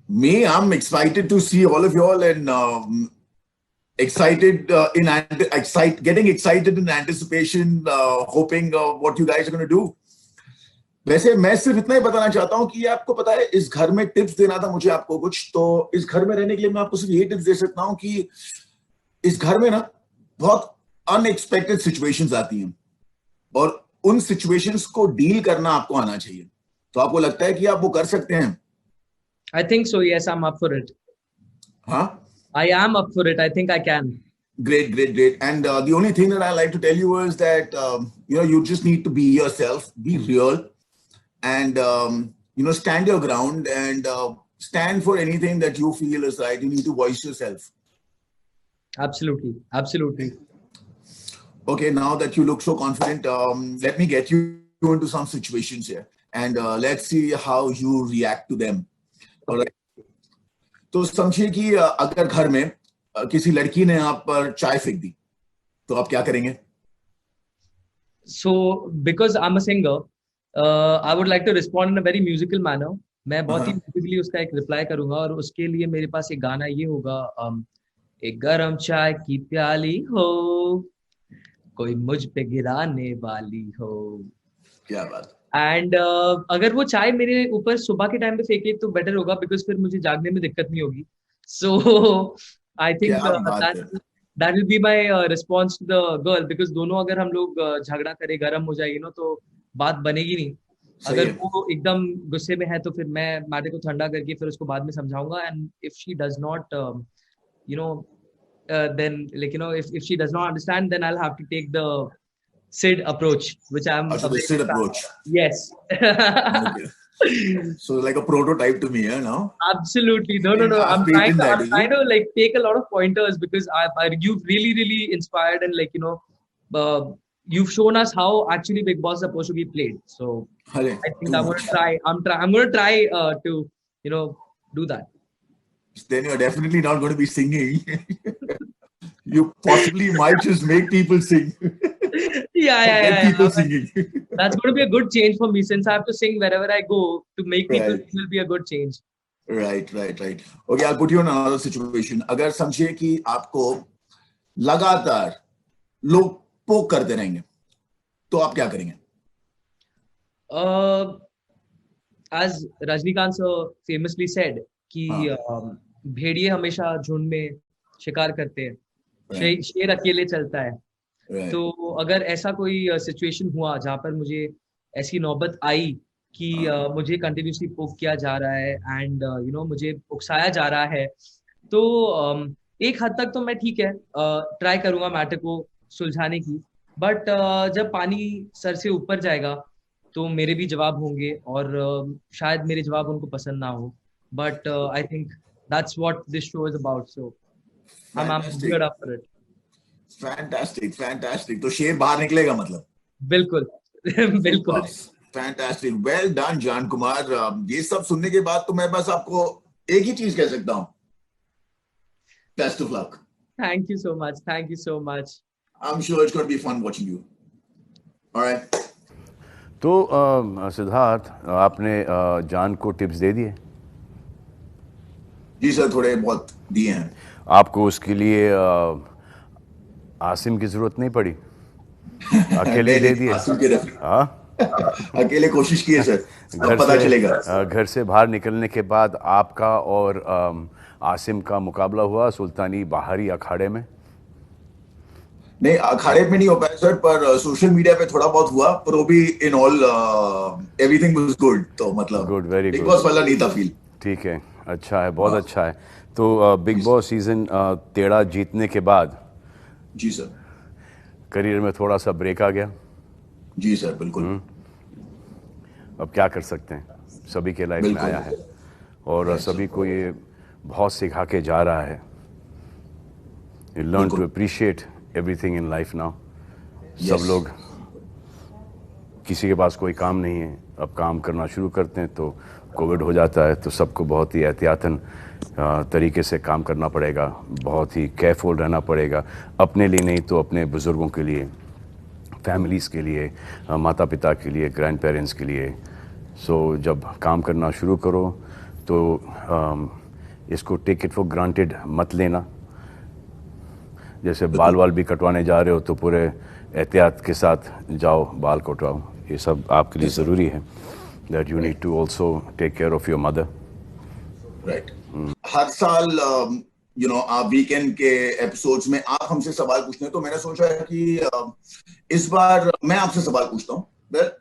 Me, I'm excited to see all of y'all and getting excited in anticipation, hoping what you guys are going to do. वैसे मैं सिर्फ इतना ही बताना चाहता हूँ कि आपको पता है इस घर में टिप्स देना था मुझे आपको कुछ. तो इस घर में रहने के लिए मैं आपको सिर्फ ये टिप्स दे सकता हूँ कि इस घर में ना बहुत अनएक्सपेक्टेड सिचुएशंस आती हैं और उन सिचुएशंस को डील करना आपको आना चाहिए. तो आपको लगता है कि आप वो कर सकते हैं? I think so. Yes, I'm up for it. Huh? I am up for it. I think I can. Great. And the only thing that I like to tell you is that you just need to be yourself, be real, and stand your ground and stand for anything that you feel is right. You need to voice yourself. Absolutely. Okay, now that you look so confident, let me get you into some situations here and let's see how you react to them. All right. तो समझिए कि अगर घर में किसी लड़की ने आप पर चाय फेंक दी तो आप क्या करेंगे? So because I'm a singer, I would like to respond in a very musical manner. मैं बहुत ही musically उसका एक reply करूंगा और उसके लिए मेरे पास एक गाना ये होगा, एक गरम चाय की प्याली हो, कोई मुझ पे गिराने वाली हो. क्या बात. एंड अगर वो चाय मेरे ऊपर सुबह के टाइम पे फेंके तो बेटर होगा बिकॉज फिर मुझे जागने में दिक्कत नहीं होगी. So I think that will be my response to the girl because दोनों अगर हम लोग झगड़ा करें, गर्म हो जाएगी ना तो बात बनेगी नहीं. अगर वो एकदम गुस्से में है तो फिर मैं मैटर को ठंडा करके फिर उसको बाद में समझाऊंगा. And if she does not then if she does not understand, then I'll have to take the Sid approach, which I'm the Sid approach. Yes. Okay. So like a prototype to me, now. Absolutely. No. I'm trying to like take a lot of pointers because you've really inspired and like, you've shown us how actually Big Boss is supposed to be played. So I think I'm going to try. I'm going to try to, do that. Then you're definitely not going to be singing. You possibly might just make people sing. Yeah. People singing. That's going to be a good change for me since I have to sing wherever I go. To make people Right. sing will be a good change. Right. Okay, I'll put you in another situation. अगर समझिए कि आपको लगातार लोग पोक करते रहेंगे, तो आप क्या करेंगे? As Rajnikant sir famously said कि भेड़िए हमेशा झुंड में शिकार करते हैं, शेर अकेले चलता है. Right. तो अगर ऐसा कोई सिचुएशन हुआ जहाँ पर मुझे ऐसी नौबत आई कि मुझे कंटिन्यूसली पोक किया जा रहा है एंड मुझे उकसाया जा रहा है, तो एक हद तक तो मैं ठीक है ट्राई करूंगा मैटर को सुलझाने की. बट जब पानी सर से ऊपर जाएगा तो मेरे भी जवाब होंगे और शायद मेरे जवाब उनको पसंद ना हो. But I think that's what this show is about. So I'm good up for it. Fantastic. तो शेर बाहर निकलेगा मतलब? बिल्कुल. Fantastic. Well done, जान कुमार. ये सब सुनने के बाद तो मैं बस आपको एक ही चीज कह सकता हूँ. Best of luck. Thank you so much. I'm sure it's going to be fun watching you. All right. तो सिद्धार्थ, आपने जान को टिप्स दे दिए? जी सर, थोड़े बहुत दिए हैं. आपको उसके लिए आसिम की जरूरत नहीं पड़ी? अकेले दे दिए? आसिम के अकेले कोशिश की है सर. अब पता चलेगा. घर से बाहर निकलने के बाद आपका और आसिम का मुकाबला हुआ सुल्तानी बाहरी अखाड़े में? नहीं, अखाड़े में नहीं हो पाया सर, पर सोशल मीडिया पे थोड़ा बहुत हुआ, पर वो भी in all everything was good. तो मतलब good, very good. Big boss वाला नहीं था फील. ठीक है, अच्छा है, बहुत अच्छा है. तो बिग बॉस सीजन 13 जीतने के बाद जी सर करियर में थोड़ा सा ब्रेक आ गया? जी सर, बिल्कुल. अब क्या कर सकते हैं, सभी के लाइफ में आया है और सभी को ये बहुत सिखा के जा रहा है. You learn to appreciate everything in life now. सब लोग, किसी के पास कोई काम नहीं है, अब काम करना शुरू करते हैं तो कोविड हो जाता है, तो सबको बहुत ही एहतियातन तरीके से काम करना पड़ेगा, बहुत ही केयरफुल रहना पड़ेगा, अपने लिए नहीं तो अपने बुज़ुर्गों के लिए, फैमिलीज़ के लिए, माता पिता के लिए, ग्रैंड पेरेंट्स के लिए. सो जब काम करना शुरू करो तो इसको टेक इट फॉर ग्रांटेड मत लेना. जैसे बाल भी कटवाने जा रहे हो तो पूरे एहतियात के साथ जाओ, बाल कटवाओ. ये सब आपके लिए ज़रूरी है. That you need to also take care of your mother. Right. हर साल आप वीकेंड के एपिसोड्स में आप हमसे सवाल पूछते हैं, तो मैंने सोचा है कि इस बार मैं आपसे सवाल पूछता हूँ.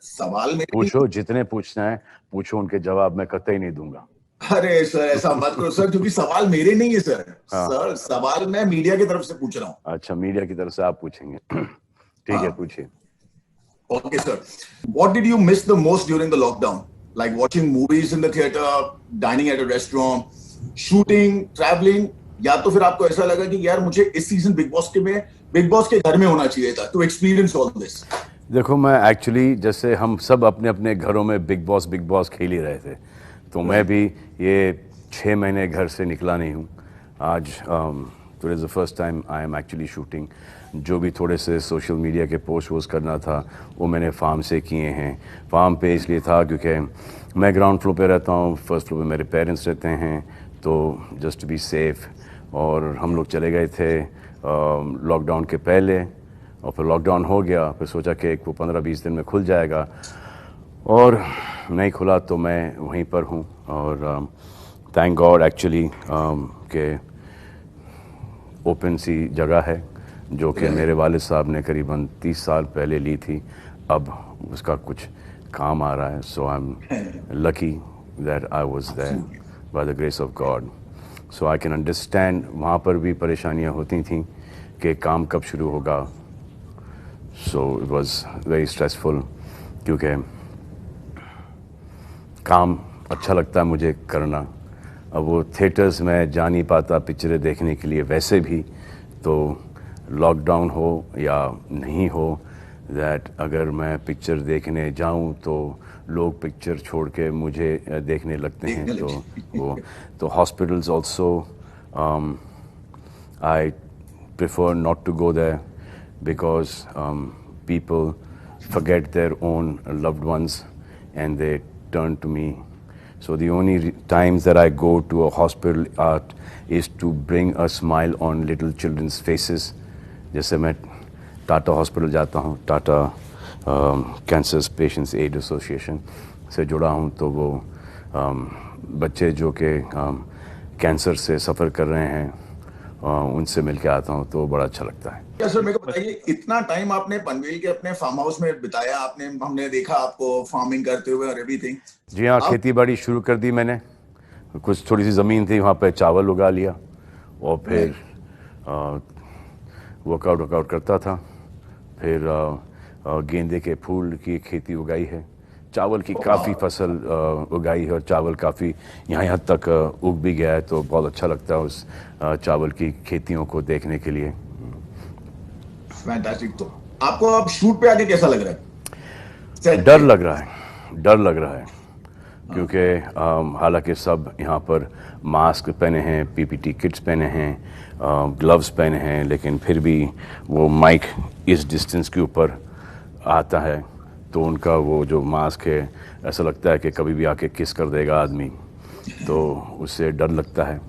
सवाल में पूछो, जितने पूछना है पूछो, उनके जवाब मैं कतई नहीं दूंगा. अरे सर, ऐसा मत करो सर, क्योंकि सवाल मेरे नहीं है सर. सर, सवाल मैं मीडिया की तरफ से पूछ रहा हूँ. अच्छा, मीडिया की तरफ से आप पूछेंगे. ठीक है, पूछिए. Okay, sir. What did you miss the most during the lockdown? Like watching movies in the theater, dining at a restaurant, shooting, traveling, या तो फिर आपको ऐसा लगा कि यार मुझे इस सीजन बिग बॉस के घर में होना चाहिए था to experience all this? देखो, मैं एक्चुअली, जैसे हम सब अपने अपने घरों में बिग बॉस खेल ही रहे थे, तो मैं भी ये 6 महीने घर से निकला नहीं हूँ. आज तो is the first time I am actually shooting. जो भी थोड़े से सोशल मीडिया के पोस्ट वोस्ट करना था वो मैंने फार्म से किए हैं. फार्म पे इसलिए था क्योंकि मैं ग्राउंड फ्लोर पे रहता हूँ, फर्स्ट फ्लोर पे मेरे पेरेंट्स रहते हैं, तो जस्ट टू बी सेफ. और हम लोग चले गए थे लॉकडाउन के पहले, और फिर लॉकडाउन हो गया, फिर सोचा कि वो 15-20 दिन में खुल जाएगा, और नहीं खुला तो मैं वहीं पर हूँ. और थैंक गॉड एक्चुअली के ओपन सी जगह है जो कि मेरे वालिद साहब ने करीबन 30 साल पहले ली थी, अब उसका कुछ काम आ रहा है. So I am lucky that I was there by the grace of God. So I can understand. वहाँ पर भी परेशानियाँ होती थी कि काम कब शुरू होगा. So it was very stressful, क्योंकि काम अच्छा लगता है मुझे करना। अब वो थिएटर्स में जा नहीं पाता पिक्चरें देखने के लिए वैसे भी, तो लॉकडाउन हो या नहीं हो, दैट अगर मैं पिक्चर देखने जाऊं तो लोग पिक्चर छोड़ के मुझे देखने लगते हैं। तो hospitals also I prefer not to go there because people forget their own loved ones and they turn to me. So the only times that I go to a hospital is to bring a smile on little children's faces. जैसे मैं टाटा हॉस्पिटल जाता हूँ, Tata cancer patients aid association से जुड़ा हूँ, तो वो बच्चे जो कि कैंसर से सफ़र कर रहे हैं उनसे मिल के आता हूँ, तो बड़ा अच्छा लगता है। क्या सर, मेरे को बताइए, इतना टाइम आपने पनवेल के अपने फार्म हाउस में बिताया, हमने देखा आपको फार्मिंग करते हुए और एवरीथिंग। जी हाँ, खेती बाड़ी शुरू कर दी मैंने। कुछ थोड़ी सी ज़मीन थी, वहाँ पे चावल उगा लिया और फिर वर्कआउट करता था। फिर गेंदे के फूल की खेती उगाई है, चावल की काफ़ी फसल उगाई है और चावल काफ़ी यहाँ तक उग भी गया है, तो बहुत अच्छा लगता है उस चावल की खेतियों को देखने के लिए। फैंटास्टिक। तो आपको अब शूट पे आके कैसा लग रहा है? डर लग रहा है क्योंकि हालांकि सब यहाँ पर मास्क पहने हैं, पीपीटी किट्स पहने हैं, ग्लव्स पहने हैं, लेकिन फिर भी वो माइक इस डिस्टेंस के ऊपर आता है, तो उनका वो जो मास्क है ऐसा लगता है कि कभी भी आके किस कर देगा आदमी, तो उससे डर लगता है।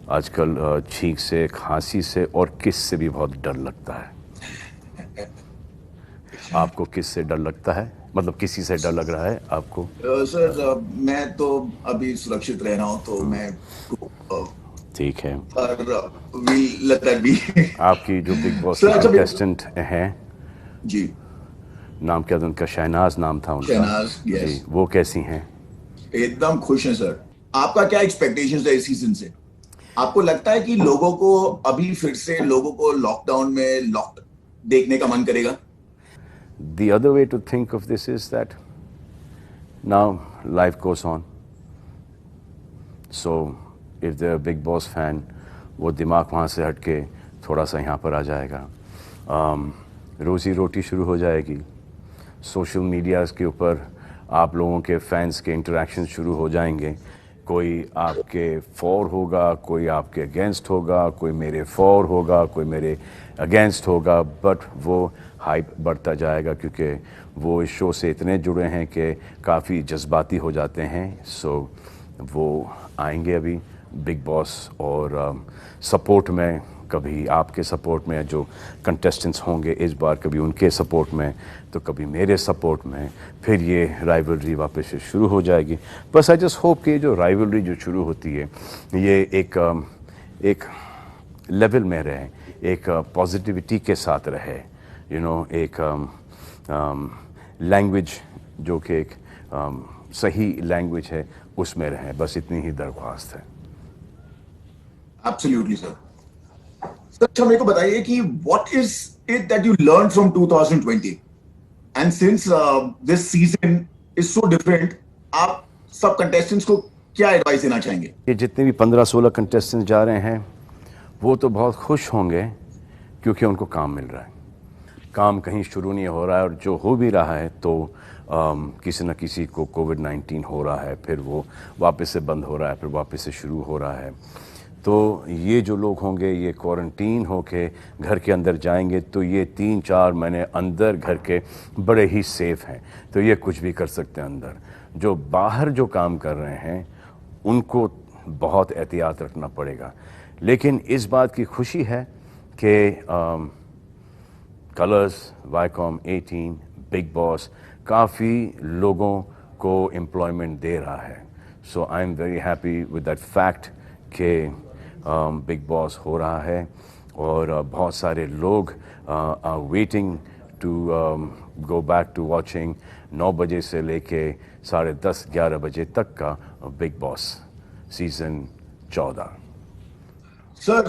आजकल छींक से, खांसी से और किस से भी बहुत डर लगता है। आपको किस से डर लगता है? मतलब किसी से डर लग रहा है आपको? सर मैं तो अभी सुरक्षित रह रहा हूँ, तो मैं ठीक है। आपकी जो बिग बॉस कंटेस्टेंट हैं जी, नाम क्या था उनका? शहनाज नाम था उनका। शहनाज, जी, वो कैसी हैं? एकदम खुश हैं सर। आपका क्या एक्सपेक्टेशंस है इस सीजन से? आपको लगता है कि लोगों को अभी फिर से लॉकडाउन में देखने का मन करेगा? The other way to think of this is that now life goes on. So if they're a Big Boss fan, वो दिमाग वहाँ से हट के थोड़ा सा यहाँ पर आ जाएगा। रोजी रोटी शुरू हो जाएगी। सोशल मीडियाज़ के ऊपर आप लोगों के फैंस के इंटरेक्शन शुरू हो जाएंगे। कोई आपके फॉर होगा, कोई आपके अगेंस्ट होगा, कोई मेरे फॉर होगा, कोई मेरे अगेंस्ट होगा, बट वो हाइप बढ़ता जाएगा क्योंकि वो इस शो से इतने जुड़े हैं कि काफ़ी जज्बाती हो जाते हैं। सो वो आएंगे अभी बिग बॉस और सपोर्ट में, कभी आपके सपोर्ट में जो कंटेस्टेंट्स होंगे इस बार, कभी उनके सपोर्ट में, तो कभी मेरे सपोर्ट में, फिर ये राइवलरी वापस से शुरू हो जाएगी। बस आई जस्ट होप कि जो राइवलरी जो शुरू होती है ये एक लेवल में रहे, एक पॉजिटिविटी के साथ रहे, एक लैंग्वेज जो कि एक सही लैंग्वेज है उसमें रहे, बस इतनी ही दरख्वास्त है। Absolutely sir. अच्छा, मेरे को बताइए कि what is it that you learn from 2020 and since this season is so different, आप सब कंटेस्टेंट्स को क्या एडवाइस देना चाहेंगे? ये जितने भी 15-16 कंटेस्टेंट्स जा रहे हैं वो तो बहुत खुश होंगे क्योंकि उनको काम मिल रहा है। काम कहीं शुरू नहीं हो रहा है, और जो हो भी रहा है तो किसी न किसी को कोविड-19 हो रहा है, फिर वो वापस से बंद हो रहा है, फिर वापस से शुरू हो रहा है। तो ये जो लोग होंगे ये क्वारंटीन होके घर के अंदर जाएंगे, तो ये 3-4 महीने अंदर घर के बड़े ही सेफ हैं, तो ये कुछ भी कर सकते हैं अंदर। जो बाहर जो काम कर रहे हैं उनको बहुत एहतियात रखना पड़ेगा, लेकिन इस बात की खुशी है कि कलर्स, वाईकॉम 18, बिग बॉस काफ़ी लोगों को एम्प्लॉयमेंट दे रहा है। So I am very happy with that fact कि बिग बॉस हो रहा है और बहुत सारे लोग are waiting to go back to watching 9 बजे से लेके 10:30-11 बजे तक का Bigg Boss season 14। Sir,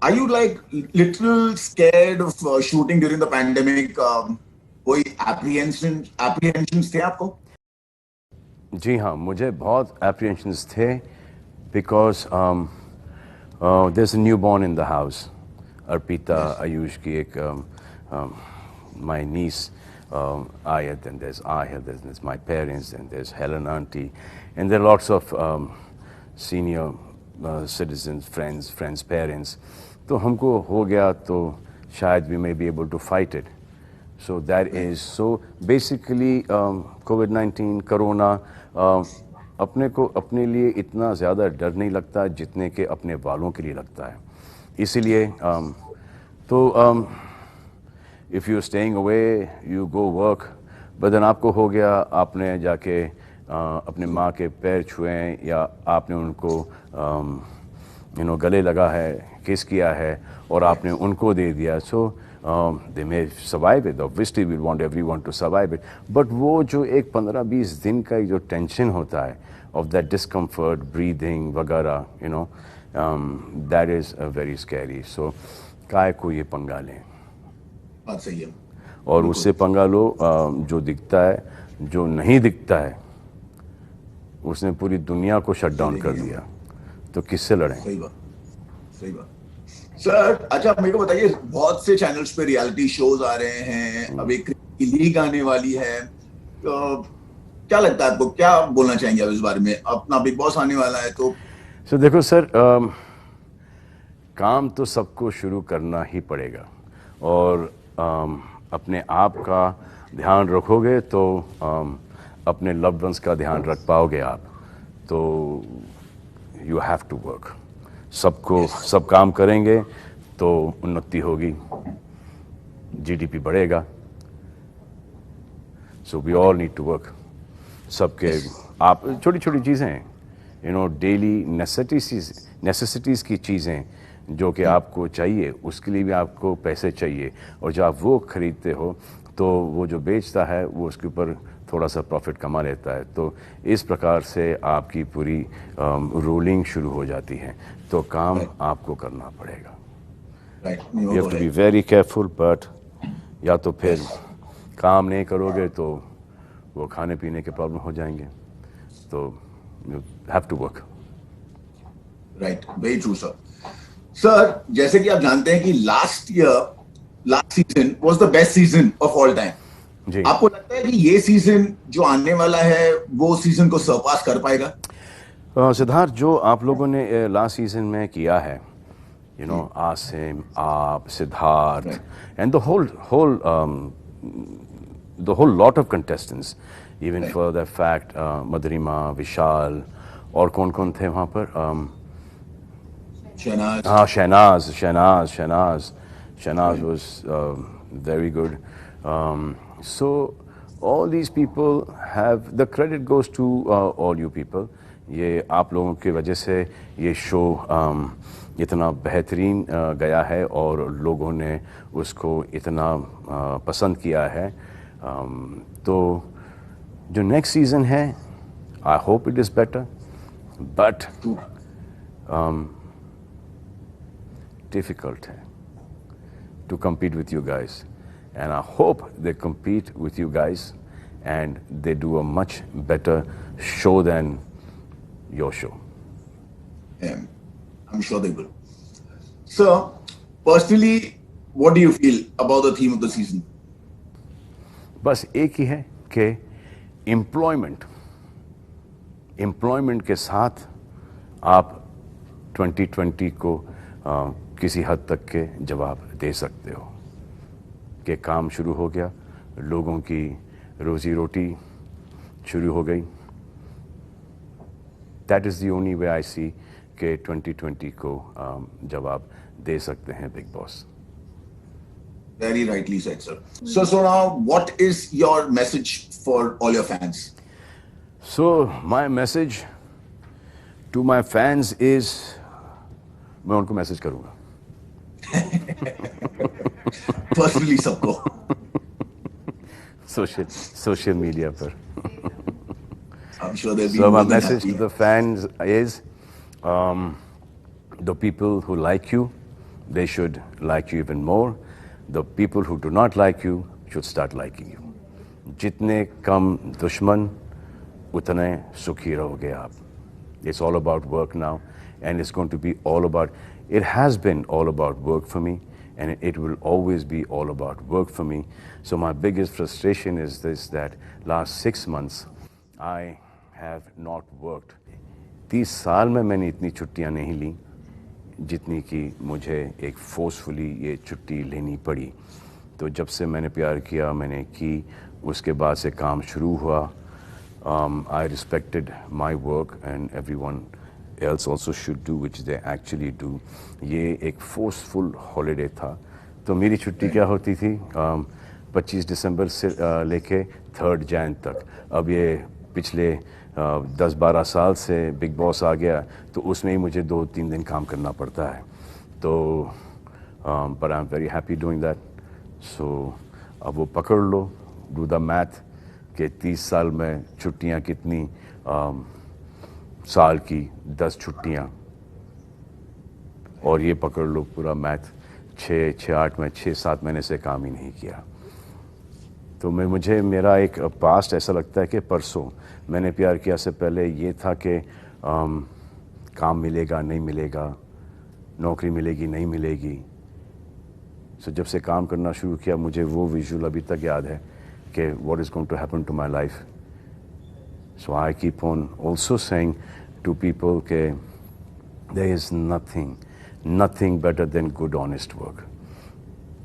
are you like little scared of shooting during the pandemic? कोई apprehensions थे आपको? जी हाँ, मुझे बहुत apprehensions थे because there's a newborn in the house. Arpita, Ayush की एक my niece Ayat, and there's Ahil, there's my parents, and there's Helen auntie, and there are lots of senior citizens, friends, parents. तो हमको हो गया तो शायद we may be able to fight it. So that is so basically COVID-19, Corona, अपने को अपने लिए इतना ज़्यादा डर नहीं लगता जितने के अपने वालों के लिए लगता है. इसीलिए तो if you're staying away, you go work, but then आपको हो गया, आपने जाके अपने माँ के पैर छुए या आपने उनको गले लगा है, किस किया है और आपने उनको दे दिया. So they may survive it. Obviously we want everyone to survive it. But वो जो एक 15-20 दिन का जो टेंशन होता है of that discomfort, breathing वगैरह, that is very scary. So काय को ये पंगा लें. बात सही है. और उससे पंगा लो जो दिखता है, जो नहीं दिखता है, उसने पूरी दुनिया को शट डाउन कर दिया. तो किससे लड़ें? सही बात. सर, अच्छा मेरे को बताइए, बहुत से चैनल्स पे रियलिटी शोज आ रहे हैं, अब एक लीग आने वाली है, तो क्या लगता है आपको, क्या बोलना चाहेंगे आप इस बारे में? अपना बिग बॉस आने वाला है तो देखो सर, काम तो सबको शुरू करना ही पड़ेगा और अपने आप का ध्यान रखोगे तो अपने लव्ड वंस का ध्यान रख पाओगे आप. तो यू हैव टू वर्क. सब काम करेंगे तो उन्नति होगी, जीडीपी बढ़ेगा. So we all need to work. सबके आप छोटी छोटी चीज़ें डेली नेसेसिटीज़ की चीज़ें जो कि आपको चाहिए, उसके लिए भी आपको पैसे चाहिए, और जब आप वो खरीदते हो तो वो जो बेचता है वो उसके ऊपर थोड़ा सा प्रॉफिट कमा लेता है. तो इस प्रकार से आपकी पूरी रूलिंग शुरू हो जाती है. तो काम आपको करना पड़ेगा. You have to be very careful. But या तो फिर काम नहीं करोगे तो वो खाने पीने के प्रॉब्लम हो जाएंगे. तो you have to work. Right, very true sir. Sir, जैसे कि आप जानते हैं कि last season was the best season of all time. जी. आपको लगता है कि ये सीजन जो आने वाला है वो सीजन को सरपास कर पाएगा? सिद्धार्थ, जो आप लोगों ने लास्ट सीजन में किया है, आसिम, आप, Siddharth, and the whole lot of contestants, even for the fact Madhurima, Vishal, और कौन थे वहाँ पर? शहनाज. हाँ, Shehnaaz was very good. So all these people have, the credit goes to all you people. ये आप लोगों की वजह से ये शो इतना बेहतरीन गया है और लोगों ने उसको इतना पसंद किया है. तो जो नेक्स्ट सीजन है, I hope it is better, but difficult to compete with you guys, and I hope they compete with you guys and they do a much better show than your show. Yeah, I'm sure they will. So, personally, what do you feel about the theme of the season? बस एक ही है कि employment के साथ आप 2020 को किसी हद तक के जवाब दे सकते हो कि काम शुरू हो गया, लोगों की रोजी रोटी शुरू हो गई. That is the only way I see कि 2020 को जवाब दे सकते हैं Bigg Boss. Very rightly said, sir. So now, what is your message for all your fans? So my message to my fans is, मैं उनको मैसेज करूंगा पर्सनली सबको, सोशल मीडिया पर. I'm sure they'll be So my more than message happy. to the fans is, the people who like you, they should like you even more. The people who do not like you should start liking you. जितने कम दुश्मन उतने सुखी रहोगे आप. It's all about work now, and it's going to be all about, it has been all about work for me, and it will always be all about work for me. So my biggest frustration is this, that last 6 months, I have not worked. 30 साल में मैंने इतनी छुट्टियां नहीं ली जितनी कि मुझे एक फोर्सफुली ये छुट्टी लेनी पड़ी. तो जब से मैंने प्यार किया, मैंने की, उसके बाद से काम शुरू हुआ. I respected my work and everyone else also should do, which they actually do. ये एक forceful holiday था. तो मेरी छुट्टी क्या होती थी? 25 दिसंबर से लेके 3 जैन तक. अब ये पिछले 10-12 साल से बिग बॉस आ गया, तो उसमें ही मुझे 2-3 दिन काम करना पड़ता है. तो but I'm very happy doing that. So अब वो पकड़ लो, do the math कि 30 साल में छुट्टियां कितनी, साल की 10 छुट्टियां, और ये पकड़ लो पूरा मैथ, 6-8 में 6-7 महीने से काम ही नहीं किया. तो मुझे मेरा एक पास्ट ऐसा लगता है कि परसों मैंने प्यार किया से पहले ये था कि काम मिलेगा नहीं मिलेगा, नौकरी मिलेगी नहीं मिलेगी. सो जब से काम करना शुरू किया, मुझे वो विजुअल अभी तक याद है कि what is going to happen to my life. So I keep on also saying to people that there is nothing better than good, honest work.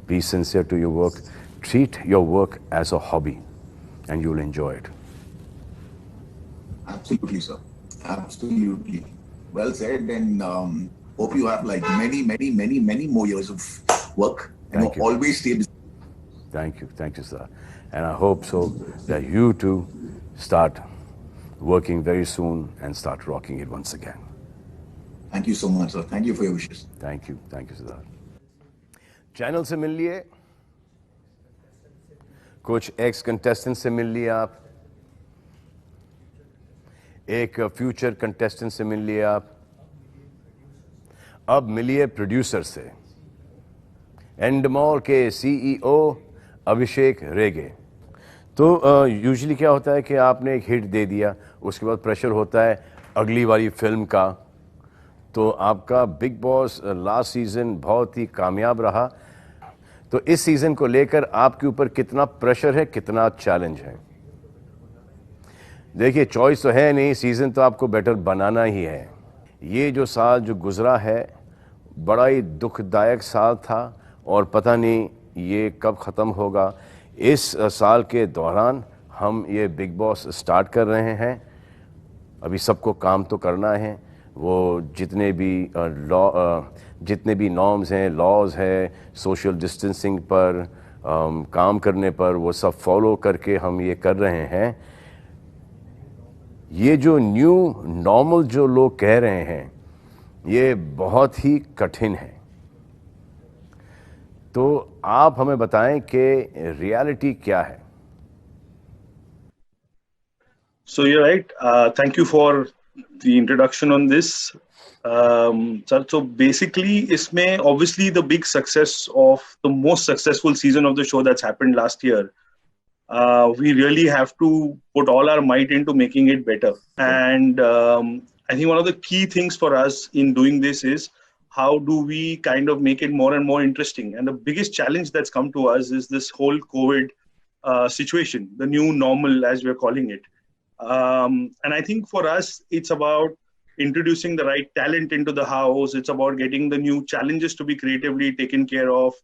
Be sincere to your work. Treat your work as a hobby, and you'll enjoy it. Absolutely, sir. Absolutely. Well said, and hope you have like many more years of work. Thank you. Always stay busy. Thank you, sir. And I hope so that you too start working very soon and start rocking it once again. Thank you so much, sir. Thank you for your wishes. Thank you, sir. Channel से मिल लिए, कुछ एक्स कंटेस्टेंट से मिल लिए आप, एक फ्यूचर कंटेस्टेंट से मिल लिए आप, अब मिलिए प्रोड्यूसर से, एंडमॉल के सीईओ अभिषेक रेगे. तो यूजुअली क्या होता है कि आपने एक हिट दे दिया, उसके बाद प्रेशर होता है अगली वाली फिल्म का. तो आपका बिग बॉस लास्ट सीज़न बहुत ही कामयाब रहा. तो इस सीज़न को लेकर आपके ऊपर कितना प्रेशर है, कितना चैलेंज है? देखिए, चॉइस तो है नहीं, सीज़न तो आपको बेटर बनाना ही है. ये जो साल जो गुजरा है बड़ा ही दुखदायक साल था, और पता नहीं ये कब ख़त्म होगा. इस साल के दौरान हम ये बिग बॉस स्टार्ट कर रहे हैं. अभी सबको काम तो करना है. वो जितने भी नॉर्म्स हैं, लॉज है, सोशल डिस्टेंसिंग पर, काम करने पर, वो सब फॉलो करके हम ये कर रहे हैं. ये जो न्यू नॉर्मल जो लोग कह रहे हैं, ये बहुत ही कठिन है. तो आप हमें बताएं कि रियलिटी क्या है. So you're right. Thank you for the introduction on this. Sir, so basically, isme obviously the big success of the most successful season of the show that's happened last year. We really have to put all our might into making it better. And I think one of the key things for us in doing this is how do we kind of make it more and more interesting. And the biggest challenge that's come to us is this whole COVID situation, the new normal as we're calling it. And I think for us, it's about introducing the right talent into the house. It's about getting the new challenges to be creatively taken care of.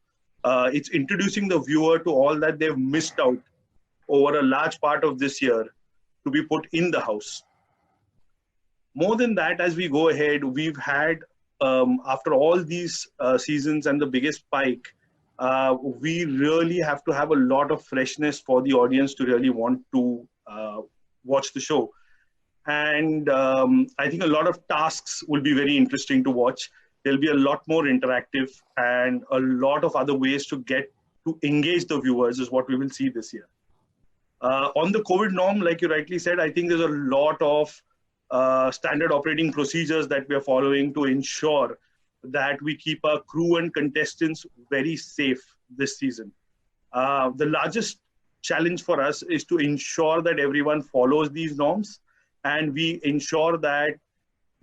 It's introducing the viewer to all that they've missed out over a large part of this year to be put in the house. More than that, as we go ahead, we've had, after all these seasons and the biggest spike, we really have to have a lot of freshness for the audience to really want to watch the show. And I think a lot of tasks will be very interesting to watch. There'll be a lot more interactive and a lot of other ways to get to engage the viewers is what we will see this year. On the COVID norm, like you rightly said, I think there's a lot of standard operating procedures that we are following to ensure that we keep our crew and contestants very safe this season. The largest challenge for us is to ensure that everyone follows these norms and we ensure that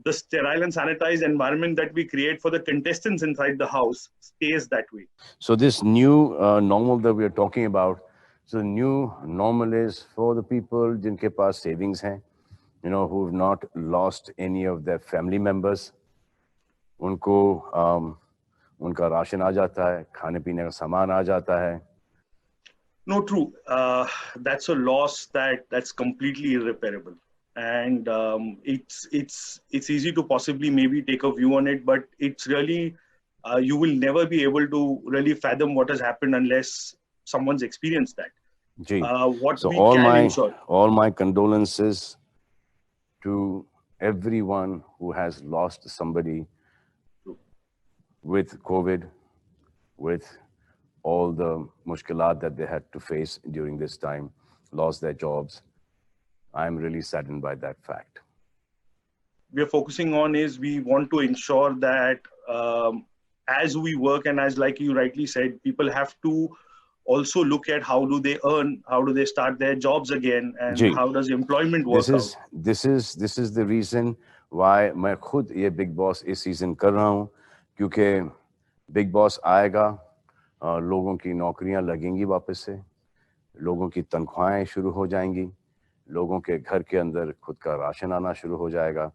the sterile and sanitized environment that we create for the contestants inside the house stays that way. So this new normal that we are talking about, so the new normal is for the people जिनके पास savings हैं, you know, who have not lost any of their family members, उनको उनका राशन आ जाता है, खाने पीने का सामान आ जाता है. No, true. That's a loss that's completely irreparable, and it's easy to possibly maybe take a view on it, but it's really you will never be able to really fathom what has happened unless someone's experienced that. Ji. What So we all can my ensure. all my condolences to everyone who has lost somebody with COVID, with all the mushkilat that they had to face during this time, lost their jobs. I'm really saddened by that fact. We are focusing on is we want to ensure that as we work and as like you rightly said, people have to also look at how do they earn, how do they start their jobs again, and ji. how does employment work out. This is the reason why मैं खुद ये Big Boss इस season कर रहा हूँ, क्योंकि Big Boss आएगा, लोगों की नौकरियां लगेंगी वापस से, लोगों की तनख्वाहें शुरू हो जाएंगी, लोगों के घर के अंदर खुद का राशन आना शुरू हो जाएगा.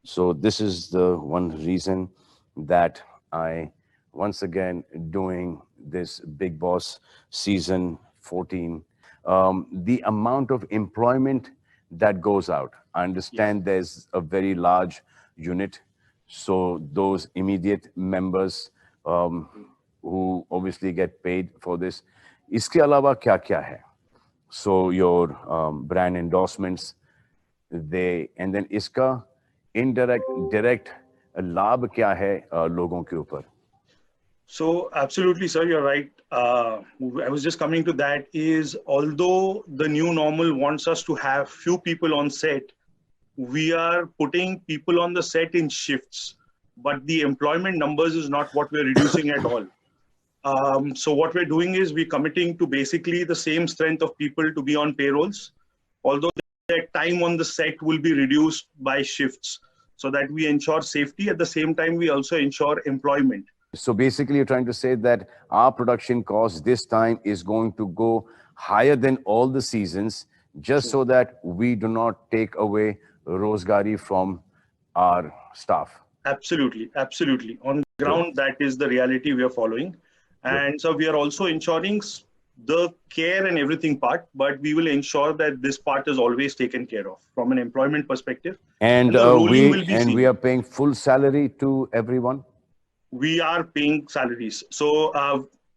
So this is the one reason that I once again doing this Big Boss season 14. The amount of employment that goes out, I understand there's a very large unit, so those immediate members who obviously get paid for this. इसके अलावा क्या क्या है? So your brand endorsements, and then इसका indirect, direct लाभ क्या है लोगों के ऊपर? So absolutely, sir, you're right. I was just coming to that is although the new normal wants us to have few people on set, we are putting people on the set in shifts, but the employment numbers is not what we're reducing at all. So what we're doing is we're committing to basically the same strength of people to be on payrolls, although their time on the set will be reduced by shifts so that we ensure safety. At the same time, we also ensure employment. So basically you're trying to say that our production cost this time is going to go higher than all the seasons just so that we do not take away rozgari from our staff. Absolutely, absolutely. On the ground, that is the reality we are following. And so we are also ensuring the care and everything part, but we will ensure that this part is always taken care of from an employment perspective. And we are paying full salary to everyone? We are paying salaries. So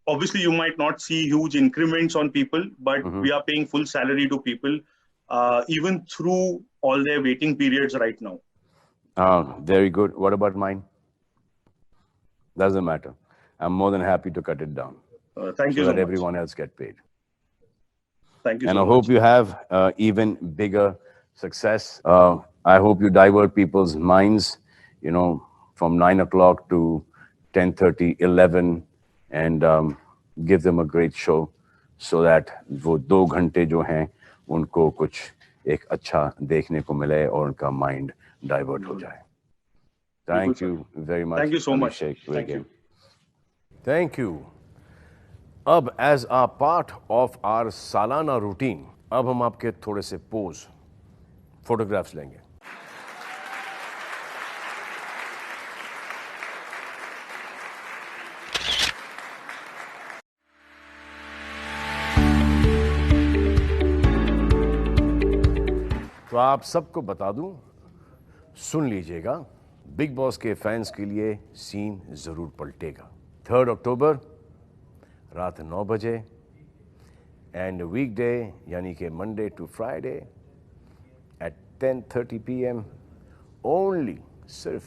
obviously you might not see huge increments on people, but we are paying full salary to people even through all their waiting periods right now. Very good. What about mine? Doesn't matter. I'm more than happy to cut it down. Thank you so so that much. Everyone else get paid. Thank you and so I hope much. you have even bigger success. I hope you divert people's minds, you know, from 9 o'clock to 10:30, 11, and give them a great show so that वो 2 घंटे जो हैं उनको कुछ एक अच्छा देखने को मिले और उनका mind divert हो जाए. Thank you very much. Thank you so much. Thank you. Thank you. अब as a part of our सालाना routine, अब हम आपके थोड़े से pose, photographs लेंगे. तो आप सबको बता दूं, सुन लीजिएगा, बिग बॉस के फैंस के लिए सीन जरूर पलटेगा. 3 अक्टूबर रात 9 बजे एंड वीकडे यानी कि Monday to Friday at 10:30 PM only सिर्फ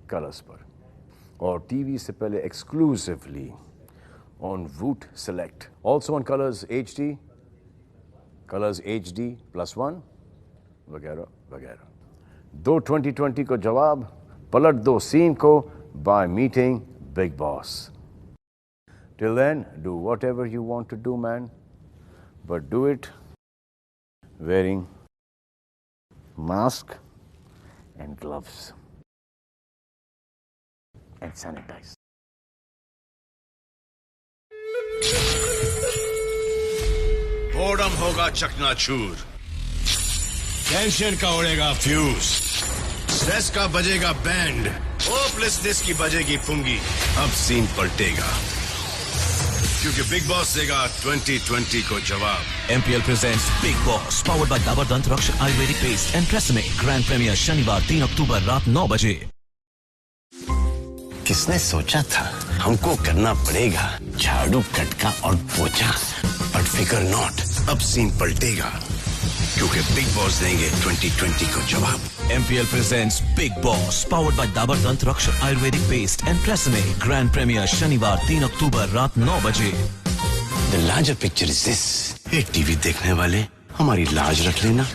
कलर्स पर और टीवी से पहले exclusively on Voot Select, also on Colors HD, Colors HD +1 वगैरह वगैरह. दो 2020 को जवाब, पलट दो सीन को by meeting Big Boss. Till then, do whatever you want to do, man, but do it wearing mask and gloves and sanitize. Boredom होगा चकनाचूर, टेंशन का उड़ेगा फ्यूज, स्ट्रेस का बजेगा बैंड, होपलेसनेस की बजेगी पुंगी। अब सीन पलटेगा क्योंकि बिग बॉस देगा 2020 को जवाब। MPL presents Big Boss, powered by Dabur Dant Rakshak Ayurvedic Paste and Tresemme. Grand premiere शनिवार 3 अक्टूबर रात 9 बजे। किसने सोचा था हमको करना पड़ेगा झाड़ू कटका और पोछा, बट फिकर नॉट, अब सीन पलटेगा क्योंकि बिग बॉस देंगे 2020 को जवाब। MPL presents Big Boss, powered by Dabur Dant Rakshak Ayurvedic Paste and Tresemme. Grand premiere शनिवार 3 अक्टूबर रात 9 बजे। The larger picture is this, ये टीवी देखने वाले हमारी लाज रख लेना।